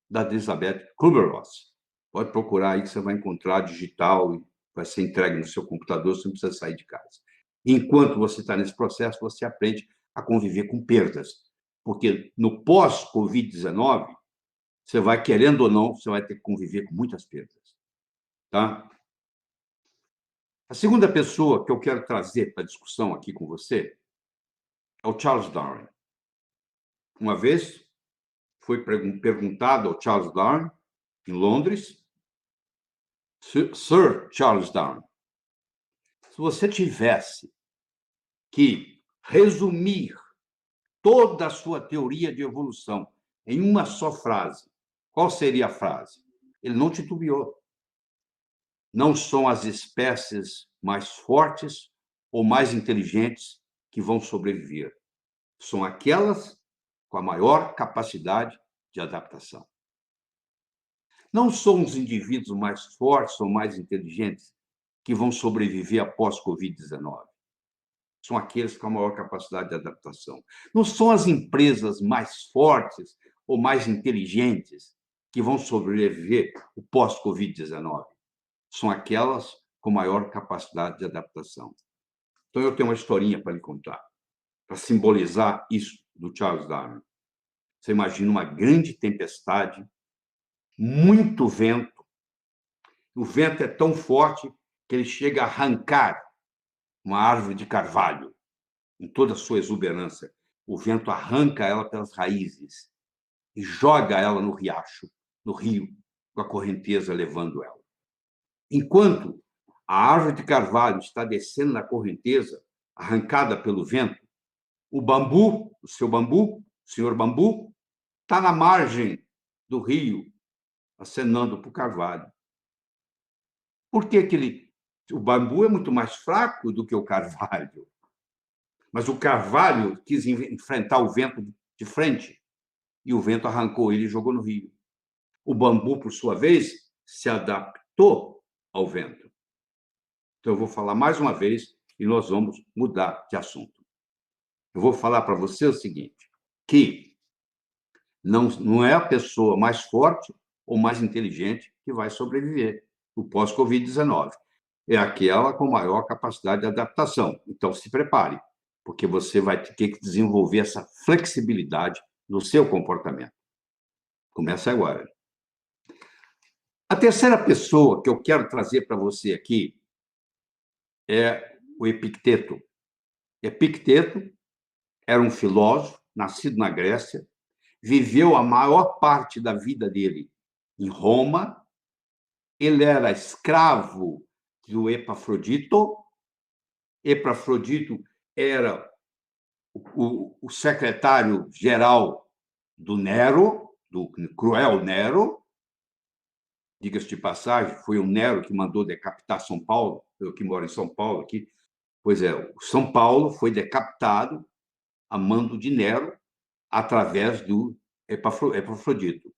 da Elizabeth Kubler-Ross. Pode procurar aí que você vai encontrar digital e vai ser entregue no seu computador, você não precisa sair de casa. Enquanto você está nesse processo, você aprende a conviver com perdas. Porque no pós-Covid-19, você vai, querendo ou não, você vai ter que conviver com muitas perdas. Tá? A segunda pessoa que eu quero trazer para a discussão aqui com você é o Charles Darwin. Uma vez foi perguntado ao Charles Darwin, em Londres, Sir Charles Darwin, se você tivesse que resumir toda a sua teoria de evolução em uma só frase, qual seria a frase? Ele não titubeou. Não são as espécies mais fortes ou mais inteligentes que vão sobreviver. São aquelas com a maior capacidade de adaptação. Não são os indivíduos mais fortes ou mais inteligentes que vão sobreviver após Covid-19. São aqueles com a maior capacidade de adaptação. Não são as empresas mais fortes ou mais inteligentes que vão sobreviver o pós-Covid-19. São aquelas com maior capacidade de adaptação. Então, eu tenho uma historinha para lhe contar, para simbolizar isso do Charles Darwin. Você imagina uma grande tempestade, muito vento. O vento é tão forte que ele chega a arrancar uma árvore de carvalho em toda a sua exuberância. O vento arranca ela pelas raízes e joga ela no riacho, no rio, com a correnteza levando ela. Enquanto a árvore de carvalho está descendo na correnteza, arrancada pelo vento, o bambu, o senhor bambu, está na margem do rio, acenando para o carvalho. Por que o bambu é muito mais fraco do que o carvalho? Mas o carvalho quis enfrentar o vento de frente e o vento arrancou ele e jogou no rio. O bambu, por sua vez, se adaptou ao vento. Então, eu vou falar mais uma vez e nós vamos mudar de assunto. Eu vou falar para você o seguinte, que não é a pessoa mais forte ou mais inteligente que vai sobreviver o pós-Covid-19. É aquela com maior capacidade de adaptação. Então, se prepare, porque você vai ter que desenvolver essa flexibilidade no seu comportamento. Começa agora. A terceira pessoa que eu quero trazer para você aqui é o Epicteto. Epicteto era um filósofo, nascido na Grécia, viveu a maior parte da vida dele em Roma. Ele era escravo do Epafrodito. Epafrodito era o secretário-geral do Nero, do cruel Nero. Diga-se de passagem, foi o Nero que mandou decapitar São Paulo, eu que moro em São Paulo aqui. Pois é, São Paulo foi decapitado a mando de Nero através do Epafrodito.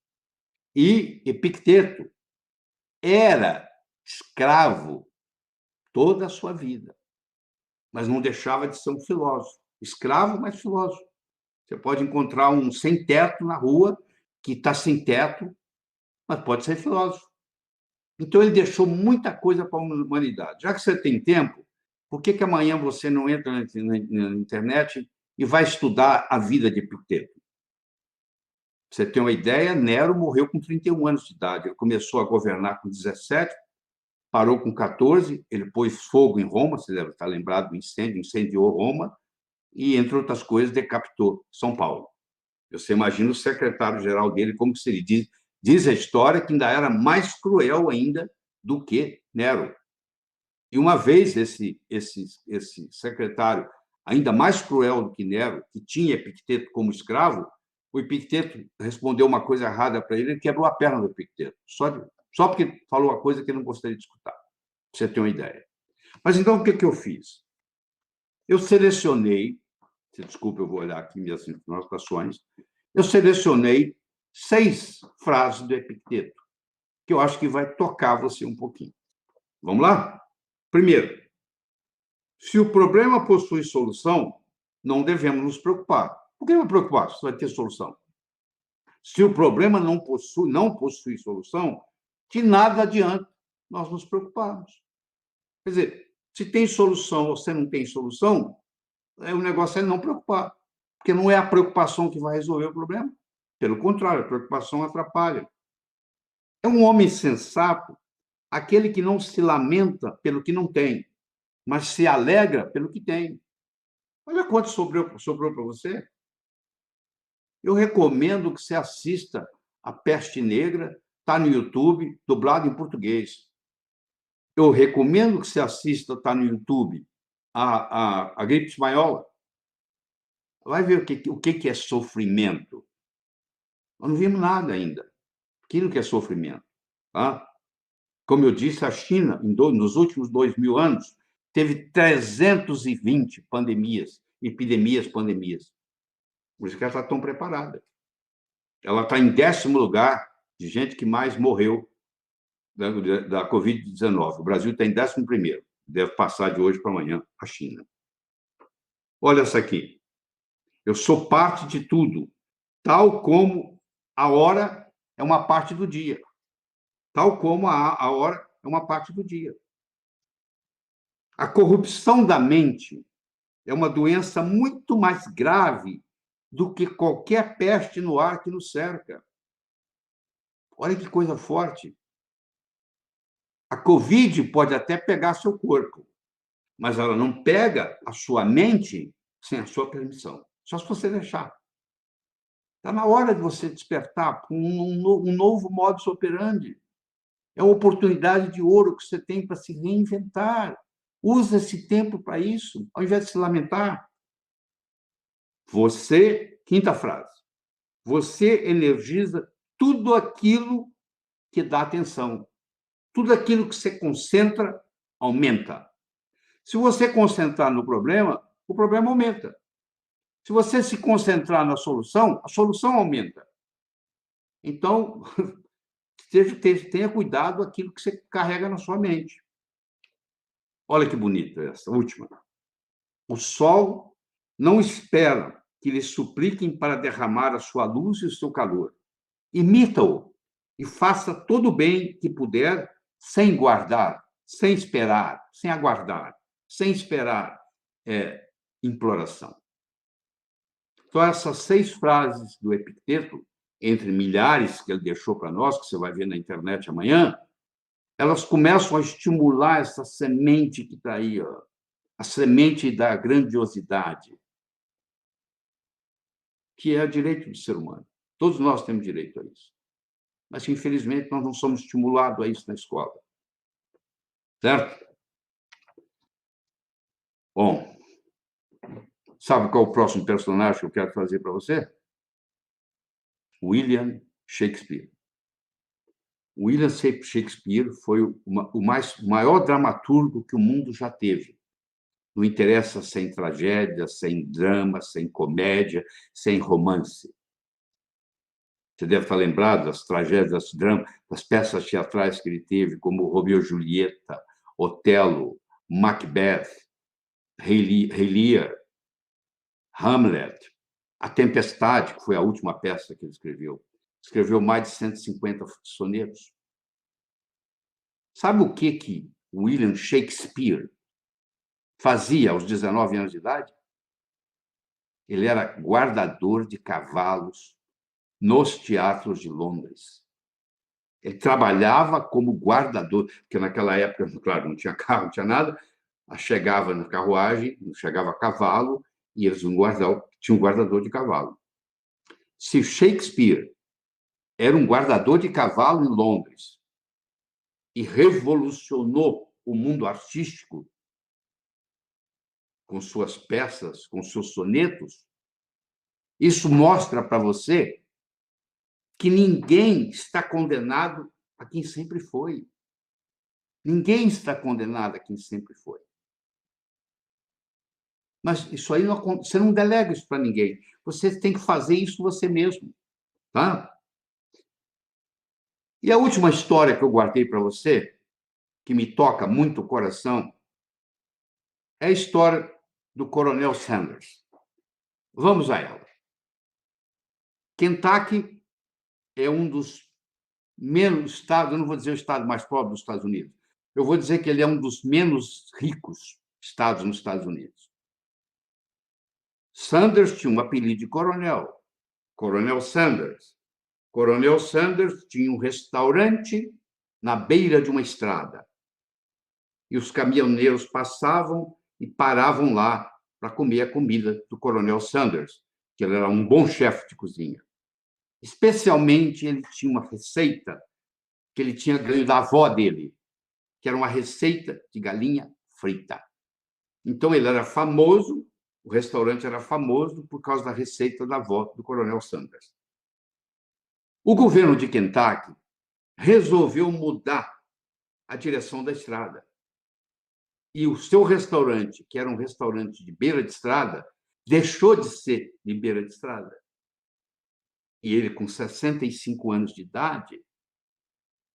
E Epicteto era escravo toda a sua vida, mas não deixava de ser um filósofo. Escravo, mas filósofo. Você pode encontrar um sem-teto na rua que está sem teto, mas pode ser filósofo. Então, ele deixou muita coisa para a humanidade. Já que você tem tempo, por que amanhã você não entra na internet e vai estudar a vida de Epicteto? Você tem uma ideia, Nero morreu com 31 anos de idade. Ele começou a governar com 17, parou com 14, ele pôs fogo em Roma, você deve estar lembrado do incêndio, incendiou Roma, e, entre outras coisas, decapitou São Paulo. Você imagina o secretário-geral dele, como que seria. Diz a história que ainda era mais cruel ainda do que Nero. E uma vez esse secretário, ainda mais cruel do que Nero, que tinha Epicteto como escravo, o Epicteto respondeu uma coisa errada para ele, ele quebrou a perna do Epicteto, só porque falou uma coisa que ele não gostaria de escutar, para você ter uma ideia. Mas então, o que eu fiz? Eu selecionei, desculpa, eu vou olhar aqui minhas anotações, eu selecionei 6 frases do Epicteto, que eu acho que vai tocar você um pouquinho. Vamos lá? Primeiro, se o problema possui solução, não devemos nos preocupar. Por que me preocupar se vai ter solução? Se o problema não possui solução, de nada adianta nós nos preocuparmos. Quer dizer, se tem solução ou se não tem solução, o negócio é não preocupar, porque não é a preocupação que vai resolver o problema. Pelo contrário, a preocupação atrapalha. É um homem sensato aquele que não se lamenta pelo que não tem, mas se alegra pelo que tem. Olha quanto sobrou para você. Eu recomendo que você assista A Peste Negra, está no YouTube, dublado em português. Eu recomendo que você assista, está no YouTube, a Gripe Espanhola. Vai ver o que é sofrimento. Nós não vimos nada ainda. Aquilo que é sofrimento. Tá? Como eu disse, a China, nos últimos 2.000 anos, teve 320 epidemias. Por isso que ela está tão preparada. Ela está em 10º lugar de gente que mais morreu da Covid-19. O Brasil está em 11º. Deve passar de hoje para amanhã a China. Olha essa aqui. Eu sou parte de tudo, tal como a hora é uma parte do dia. Tal como a hora é uma parte do dia. A corrupção da mente é uma doença muito mais grave do que qualquer peste no ar que nos cerca. Olha que coisa forte. A Covid pode até pegar seu corpo, mas ela não pega a sua mente sem a sua permissão. Só se você deixar. Está na hora de você despertar para um novo modus operandi. É uma oportunidade de ouro que você tem para se reinventar. Usa esse tempo para isso, ao invés de se lamentar. Quinta frase, você energiza tudo aquilo que dá atenção. Tudo aquilo que você concentra, aumenta. Se você concentrar no problema, o problema aumenta. Se você se concentrar na solução, a solução aumenta. Então, tenha cuidado com aquilo que você carrega na sua mente. Olha que bonita essa última. O sol não espera que lhe supliquem para derramar a sua luz e o seu calor. Imita-o e faça todo o bem que puder, sem guardar, sem esperar, sem aguardar, sem esperar imploração. Então, essas 6 frases do Epicteto, entre milhares que ele deixou para nós, que você vai ver na internet amanhã, elas começam a estimular essa semente que está aí, ó, a semente da grandiosidade, que é o direito do ser humano. Todos nós temos direito a isso. Mas, infelizmente, nós não somos estimulados a isso na escola. Certo? Bom, sabe qual é o próximo personagem que eu quero trazer para você? William Shakespeare. William Shakespeare foi o maior dramaturgo que o mundo já teve. Não interessa sem tragédia, sem drama, sem comédia, sem romance. Você deve estar lembrado das tragédias, das dramas, das peças teatrais que ele teve, como Romeu e Julieta, Otelo, Macbeth, Rei Lear, Hamlet, A Tempestade, que foi a última peça que ele escreveu. Escreveu mais de 150 sonetos. Sabe o que William Shakespeare fazia aos 19 anos de idade? Ele era guardador de cavalos nos teatros de Londres. Ele trabalhava como guardador, porque naquela época, claro, não tinha carro, não tinha nada, chegava na carruagem, chegava a cavalo, e eles tinham um guardador de cavalo. Se Shakespeare era um guardador de cavalo em Londres e revolucionou o mundo artístico com suas peças, com seus sonetos, isso mostra para você que ninguém está condenado a quem sempre foi. Ninguém está condenado a quem sempre foi. Mas isso aí você não delega isso para ninguém. Você tem que fazer isso você mesmo, tá? E a última história que eu guardei para você, que me toca muito o coração, é a história do Coronel Sanders. Vamos a ela. Kentucky é um dos menos estados, eu não vou dizer o estado mais pobre dos Estados Unidos, eu vou dizer que ele é um dos menos ricos estados nos Estados Unidos. Sanders tinha um apelido de coronel, Coronel Sanders. Coronel Sanders tinha um restaurante na beira de uma estrada. E os caminhoneiros passavam e paravam lá para comer a comida do Coronel Sanders, que ele era um bom chefe de cozinha. Especialmente, ele tinha uma receita que ele tinha ganho da avó dele, que era uma receita de galinha frita. Então, ele era famoso, o restaurante era famoso por causa da receita da avó do Coronel Sanders. O governo de Kentucky resolveu mudar a direção da estrada. E o seu restaurante, que era um restaurante de beira de estrada, deixou de ser de beira de estrada. E ele, com 65 anos de idade,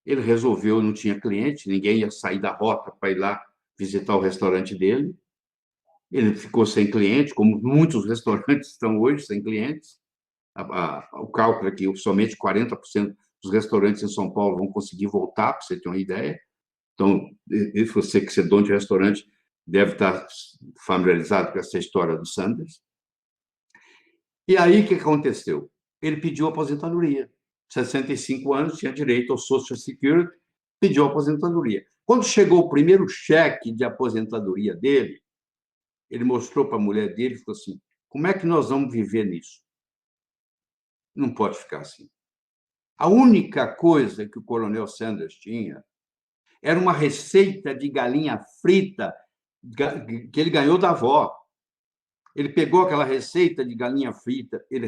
ele resolveu, não tinha cliente, ninguém ia sair da rota para ir lá visitar o restaurante dele. Ele ficou sem cliente, como muitos restaurantes estão hoje sem clientes. O cálculo é que somente 40% dos restaurantes em São Paulo vão conseguir voltar, para você ter uma ideia. Então, você que é dono de restaurante deve estar familiarizado com essa história do Sanders. E aí, o que aconteceu? Ele pediu aposentadoria. 65 anos, tinha direito ao Social Security, pediu aposentadoria. Quando chegou o primeiro cheque de aposentadoria dele, ele mostrou para a mulher dele e falou assim: como é que nós vamos viver nisso? Não pode ficar assim. A única coisa que o Coronel Sanders tinha era uma receita de galinha frita que ele ganhou da avó. Ele pegou aquela receita de galinha frita, ele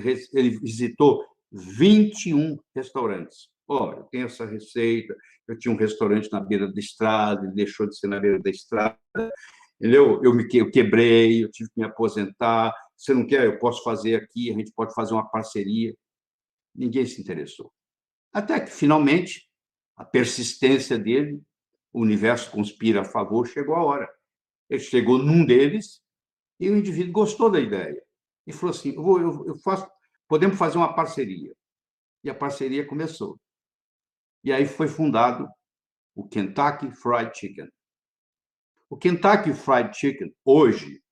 visitou 21 restaurantes. Olha, eu tenho essa receita, eu tinha um restaurante na beira da estrada, ele deixou de ser na beira da estrada, entendeu? Eu quebrei, eu tive que me aposentar. Você não quer? Eu posso fazer aqui, a gente pode fazer uma parceria. Ninguém se interessou. Até que, finalmente, a persistência dele, o universo conspira a favor, chegou a hora. Ele chegou num deles e o indivíduo gostou da ideia. E falou assim: podemos fazer uma parceria. E a parceria começou. E aí foi fundado o Kentucky Fried Chicken. O Kentucky Fried Chicken, hoje,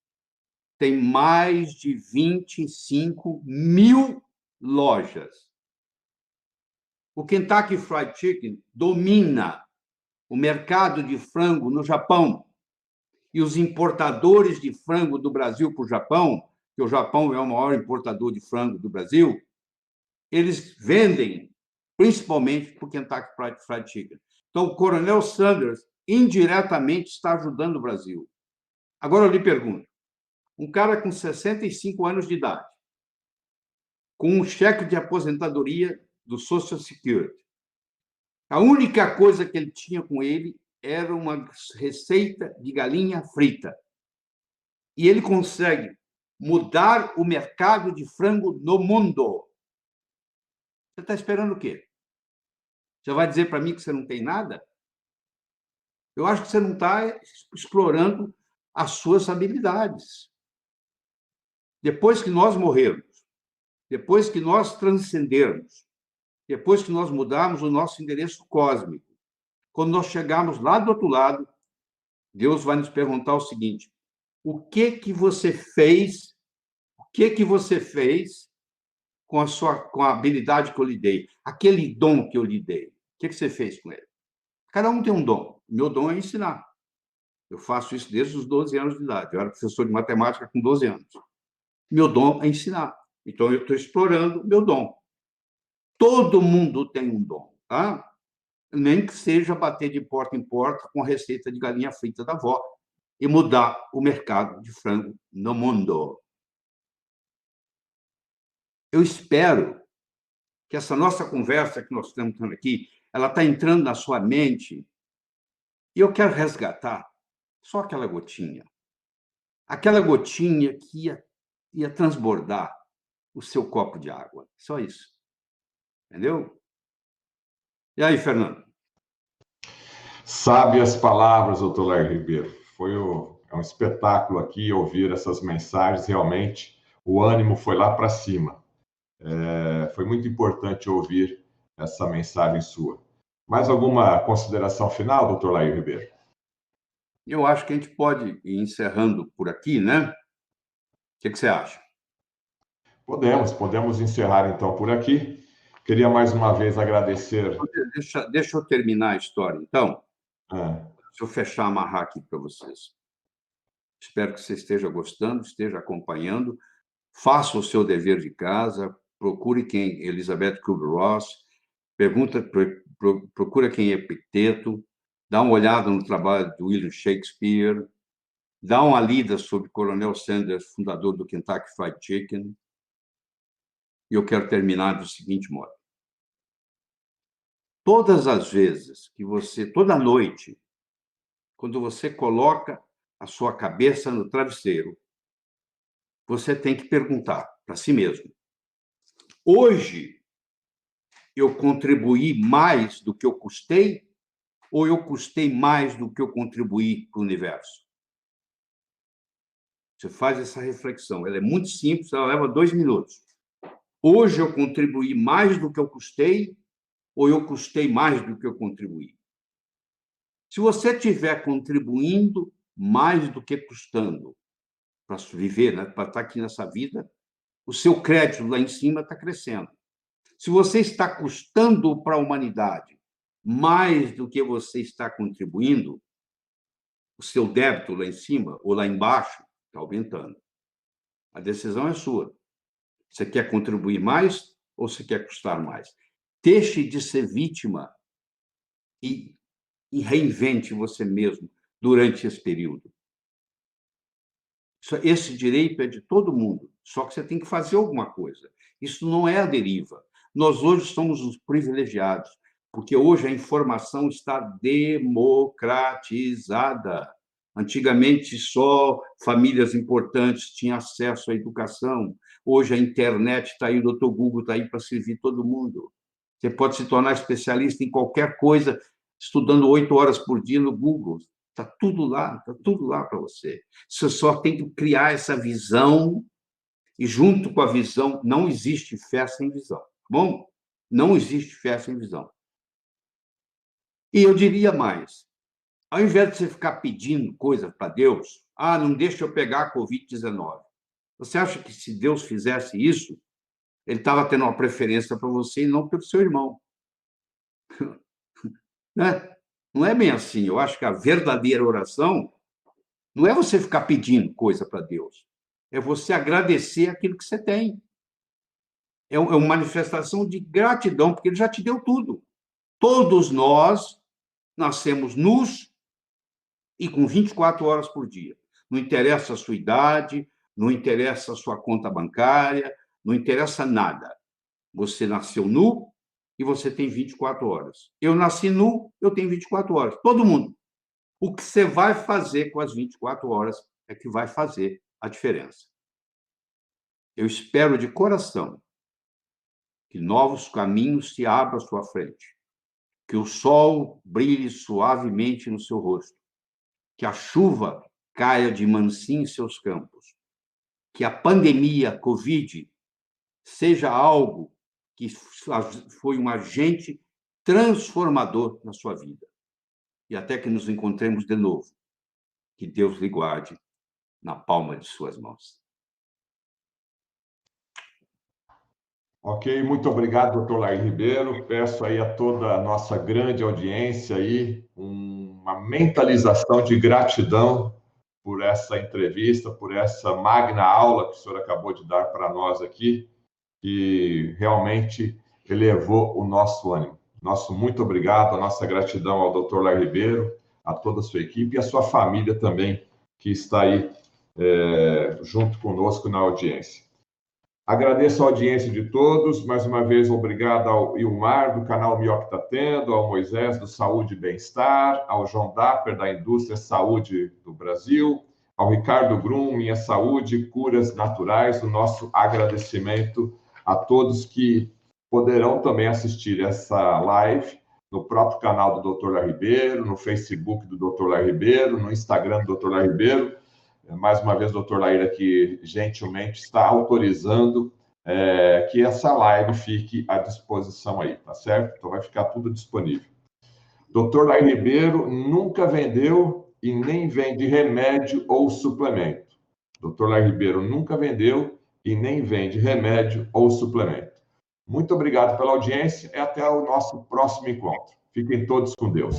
tem mais de 25 mil lojas. O Kentucky Fried Chicken domina o mercado de frango no Japão. E os importadores de frango do Brasil para o Japão, que o Japão é o maior importador de frango do Brasil, eles vendem principalmente para o Kentucky Fried Chicken. Então, o Coronel Sanders indiretamente está ajudando o Brasil. Agora, eu lhe pergunto, um cara com 65 anos de idade, com um cheque de aposentadoria do Social Security. A única coisa que ele tinha com ele era uma receita de galinha frita. E ele consegue mudar o mercado de frango no mundo. Você está esperando o quê? Você vai dizer para mim que você não tem nada? Eu acho que você não está explorando as suas habilidades. Depois que nós morrermos, depois que nós transcendermos, depois que nós mudarmos o nosso endereço cósmico, quando nós chegarmos lá do outro lado, Deus vai nos perguntar o seguinte: o que você fez? O que você fez com a habilidade que eu lhe dei? Aquele dom que eu lhe dei. O que você fez com ele? Cada um tem um dom. Meu dom é ensinar. Eu faço isso desde os 12 anos de idade. Eu era professor de matemática com 12 anos. Meu dom é ensinar. Então, eu estou explorando meu dom. Todo mundo tem um dom, tá? Nem que seja bater de porta em porta com a receita de galinha frita da avó e mudar o mercado de frango no mundo. Eu espero que essa nossa conversa que nós estamos tendo aqui, ela está entrando na sua mente e eu quero resgatar só aquela gotinha que ia transbordar o seu copo de água. Só isso. Entendeu? E aí, Fernando? Sábias palavras, doutor Lair Ribeiro. É um espetáculo aqui ouvir essas mensagens. Realmente, o ânimo foi lá para cima. Foi muito importante ouvir essa mensagem sua. Mais alguma consideração final, doutor Lair Ribeiro? Eu acho que a gente pode ir encerrando por aqui, né? O que você acha? Podemos encerrar então por aqui. Queria mais uma vez agradecer. Deixa eu terminar a história, então. Ah, Deixa eu fechar, amarrar aqui para vocês. Espero que você esteja gostando, esteja acompanhando. Faça o seu dever de casa, procure quem Elizabeth Kubler-Ross, procura quem é Epicteto, dá uma olhada no trabalho do William Shakespeare, dá uma lida sobre Coronel Sanders, fundador do Kentucky Fried Chicken. E eu quero terminar do seguinte modo. Todas as vezes toda noite, quando você coloca a sua cabeça no travesseiro, você tem que perguntar para si mesmo: hoje eu contribuí mais do que eu custei ou eu custei mais do que eu contribuí para o universo? Você faz essa reflexão. Ela é muito simples, ela leva 2 minutos. Hoje eu contribuí mais do que eu custei ou eu custei mais do que eu contribuí? Se você estiver contribuindo mais do que custando para viver, né, para estar aqui nessa vida, o seu crédito lá em cima está crescendo. Se você está custando para a humanidade mais do que você está contribuindo, o seu débito lá em cima ou lá embaixo está aumentando. A decisão é sua. Você quer contribuir mais ou você quer custar mais? Deixe de ser vítima e reinvente você mesmo durante esse período. Esse direito é de todo mundo, só que você tem que fazer alguma coisa. Isso não é a deriva. Nós hoje somos os privilegiados, porque hoje a informação está democratizada. Antigamente, só famílias importantes tinham acesso à educação. Hoje a internet está aí, o Dr. Google está aí para servir todo mundo. Você pode se tornar especialista em qualquer coisa, estudando 8 horas por dia no Google. Está tudo lá para você. Você só tem que criar essa visão, e junto com a visão, não existe fé sem visão, tá bom? Não existe fé sem visão. E eu diria mais, ao invés de você ficar pedindo coisa para Deus, não deixa eu pegar a Covid-19. Você acha que se Deus fizesse isso, ele estava tendo uma preferência para você e não pelo seu irmão? Né? Não é bem assim. Eu acho que a verdadeira oração não é você ficar pedindo coisa para Deus, é você agradecer aquilo que você tem. É uma manifestação de gratidão, porque ele já te deu tudo. Todos nós nascemos nus e com 24 horas por dia. Não interessa a sua idade, não interessa a sua conta bancária, Não interessa nada. Você nasceu nu e você tem 24 horas. Eu nasci nu, eu tenho 24 horas. Todo mundo. O que você vai fazer com as 24 horas é que vai fazer a diferença. Eu espero de coração que novos caminhos se abram à sua frente, que o sol brilhe suavemente no seu rosto, que a chuva caia de mansinho em seus campos, que a pandemia Covid seja algo que foi um agente transformador na sua vida. E até que nos encontremos de novo, que Deus lhe guarde na palma de suas mãos. Ok, muito obrigado, doutor Laí Ribeiro. Peço aí a toda a nossa grande audiência aí uma mentalização de gratidão por essa entrevista, por essa magna aula que o senhor acabou de dar para nós aqui, que realmente elevou o nosso ânimo. Nosso muito obrigado, a nossa gratidão ao doutor Laí Ribeiro, a toda a sua equipe e a sua família também, que está aí junto conosco na audiência. Agradeço a audiência de todos. Mais uma vez, obrigado ao Ilmar, do canal Mioc Tá Tendo, ao Moisés, do Saúde e Bem-Estar, ao João Dapper, da Indústria Saúde do Brasil, ao Ricardo Grum, Minha Saúde, Curas Naturais. O nosso agradecimento a todos que poderão também assistir essa live no próprio canal do Dr. Laí Ribeiro, no Facebook do Dr. Laí Ribeiro, no Instagram do Dr. Laí Ribeiro. Mais uma vez, o doutor Laí aqui gentilmente está autorizando que essa live fique à disposição aí, tá certo? Então vai ficar tudo disponível. Dr. Laí Ribeiro nunca vendeu e nem vende remédio ou suplemento. Dr. Laí Ribeiro nunca vendeu e nem vende remédio ou suplemento. Muito obrigado pela audiência e até o nosso próximo encontro. Fiquem todos com Deus.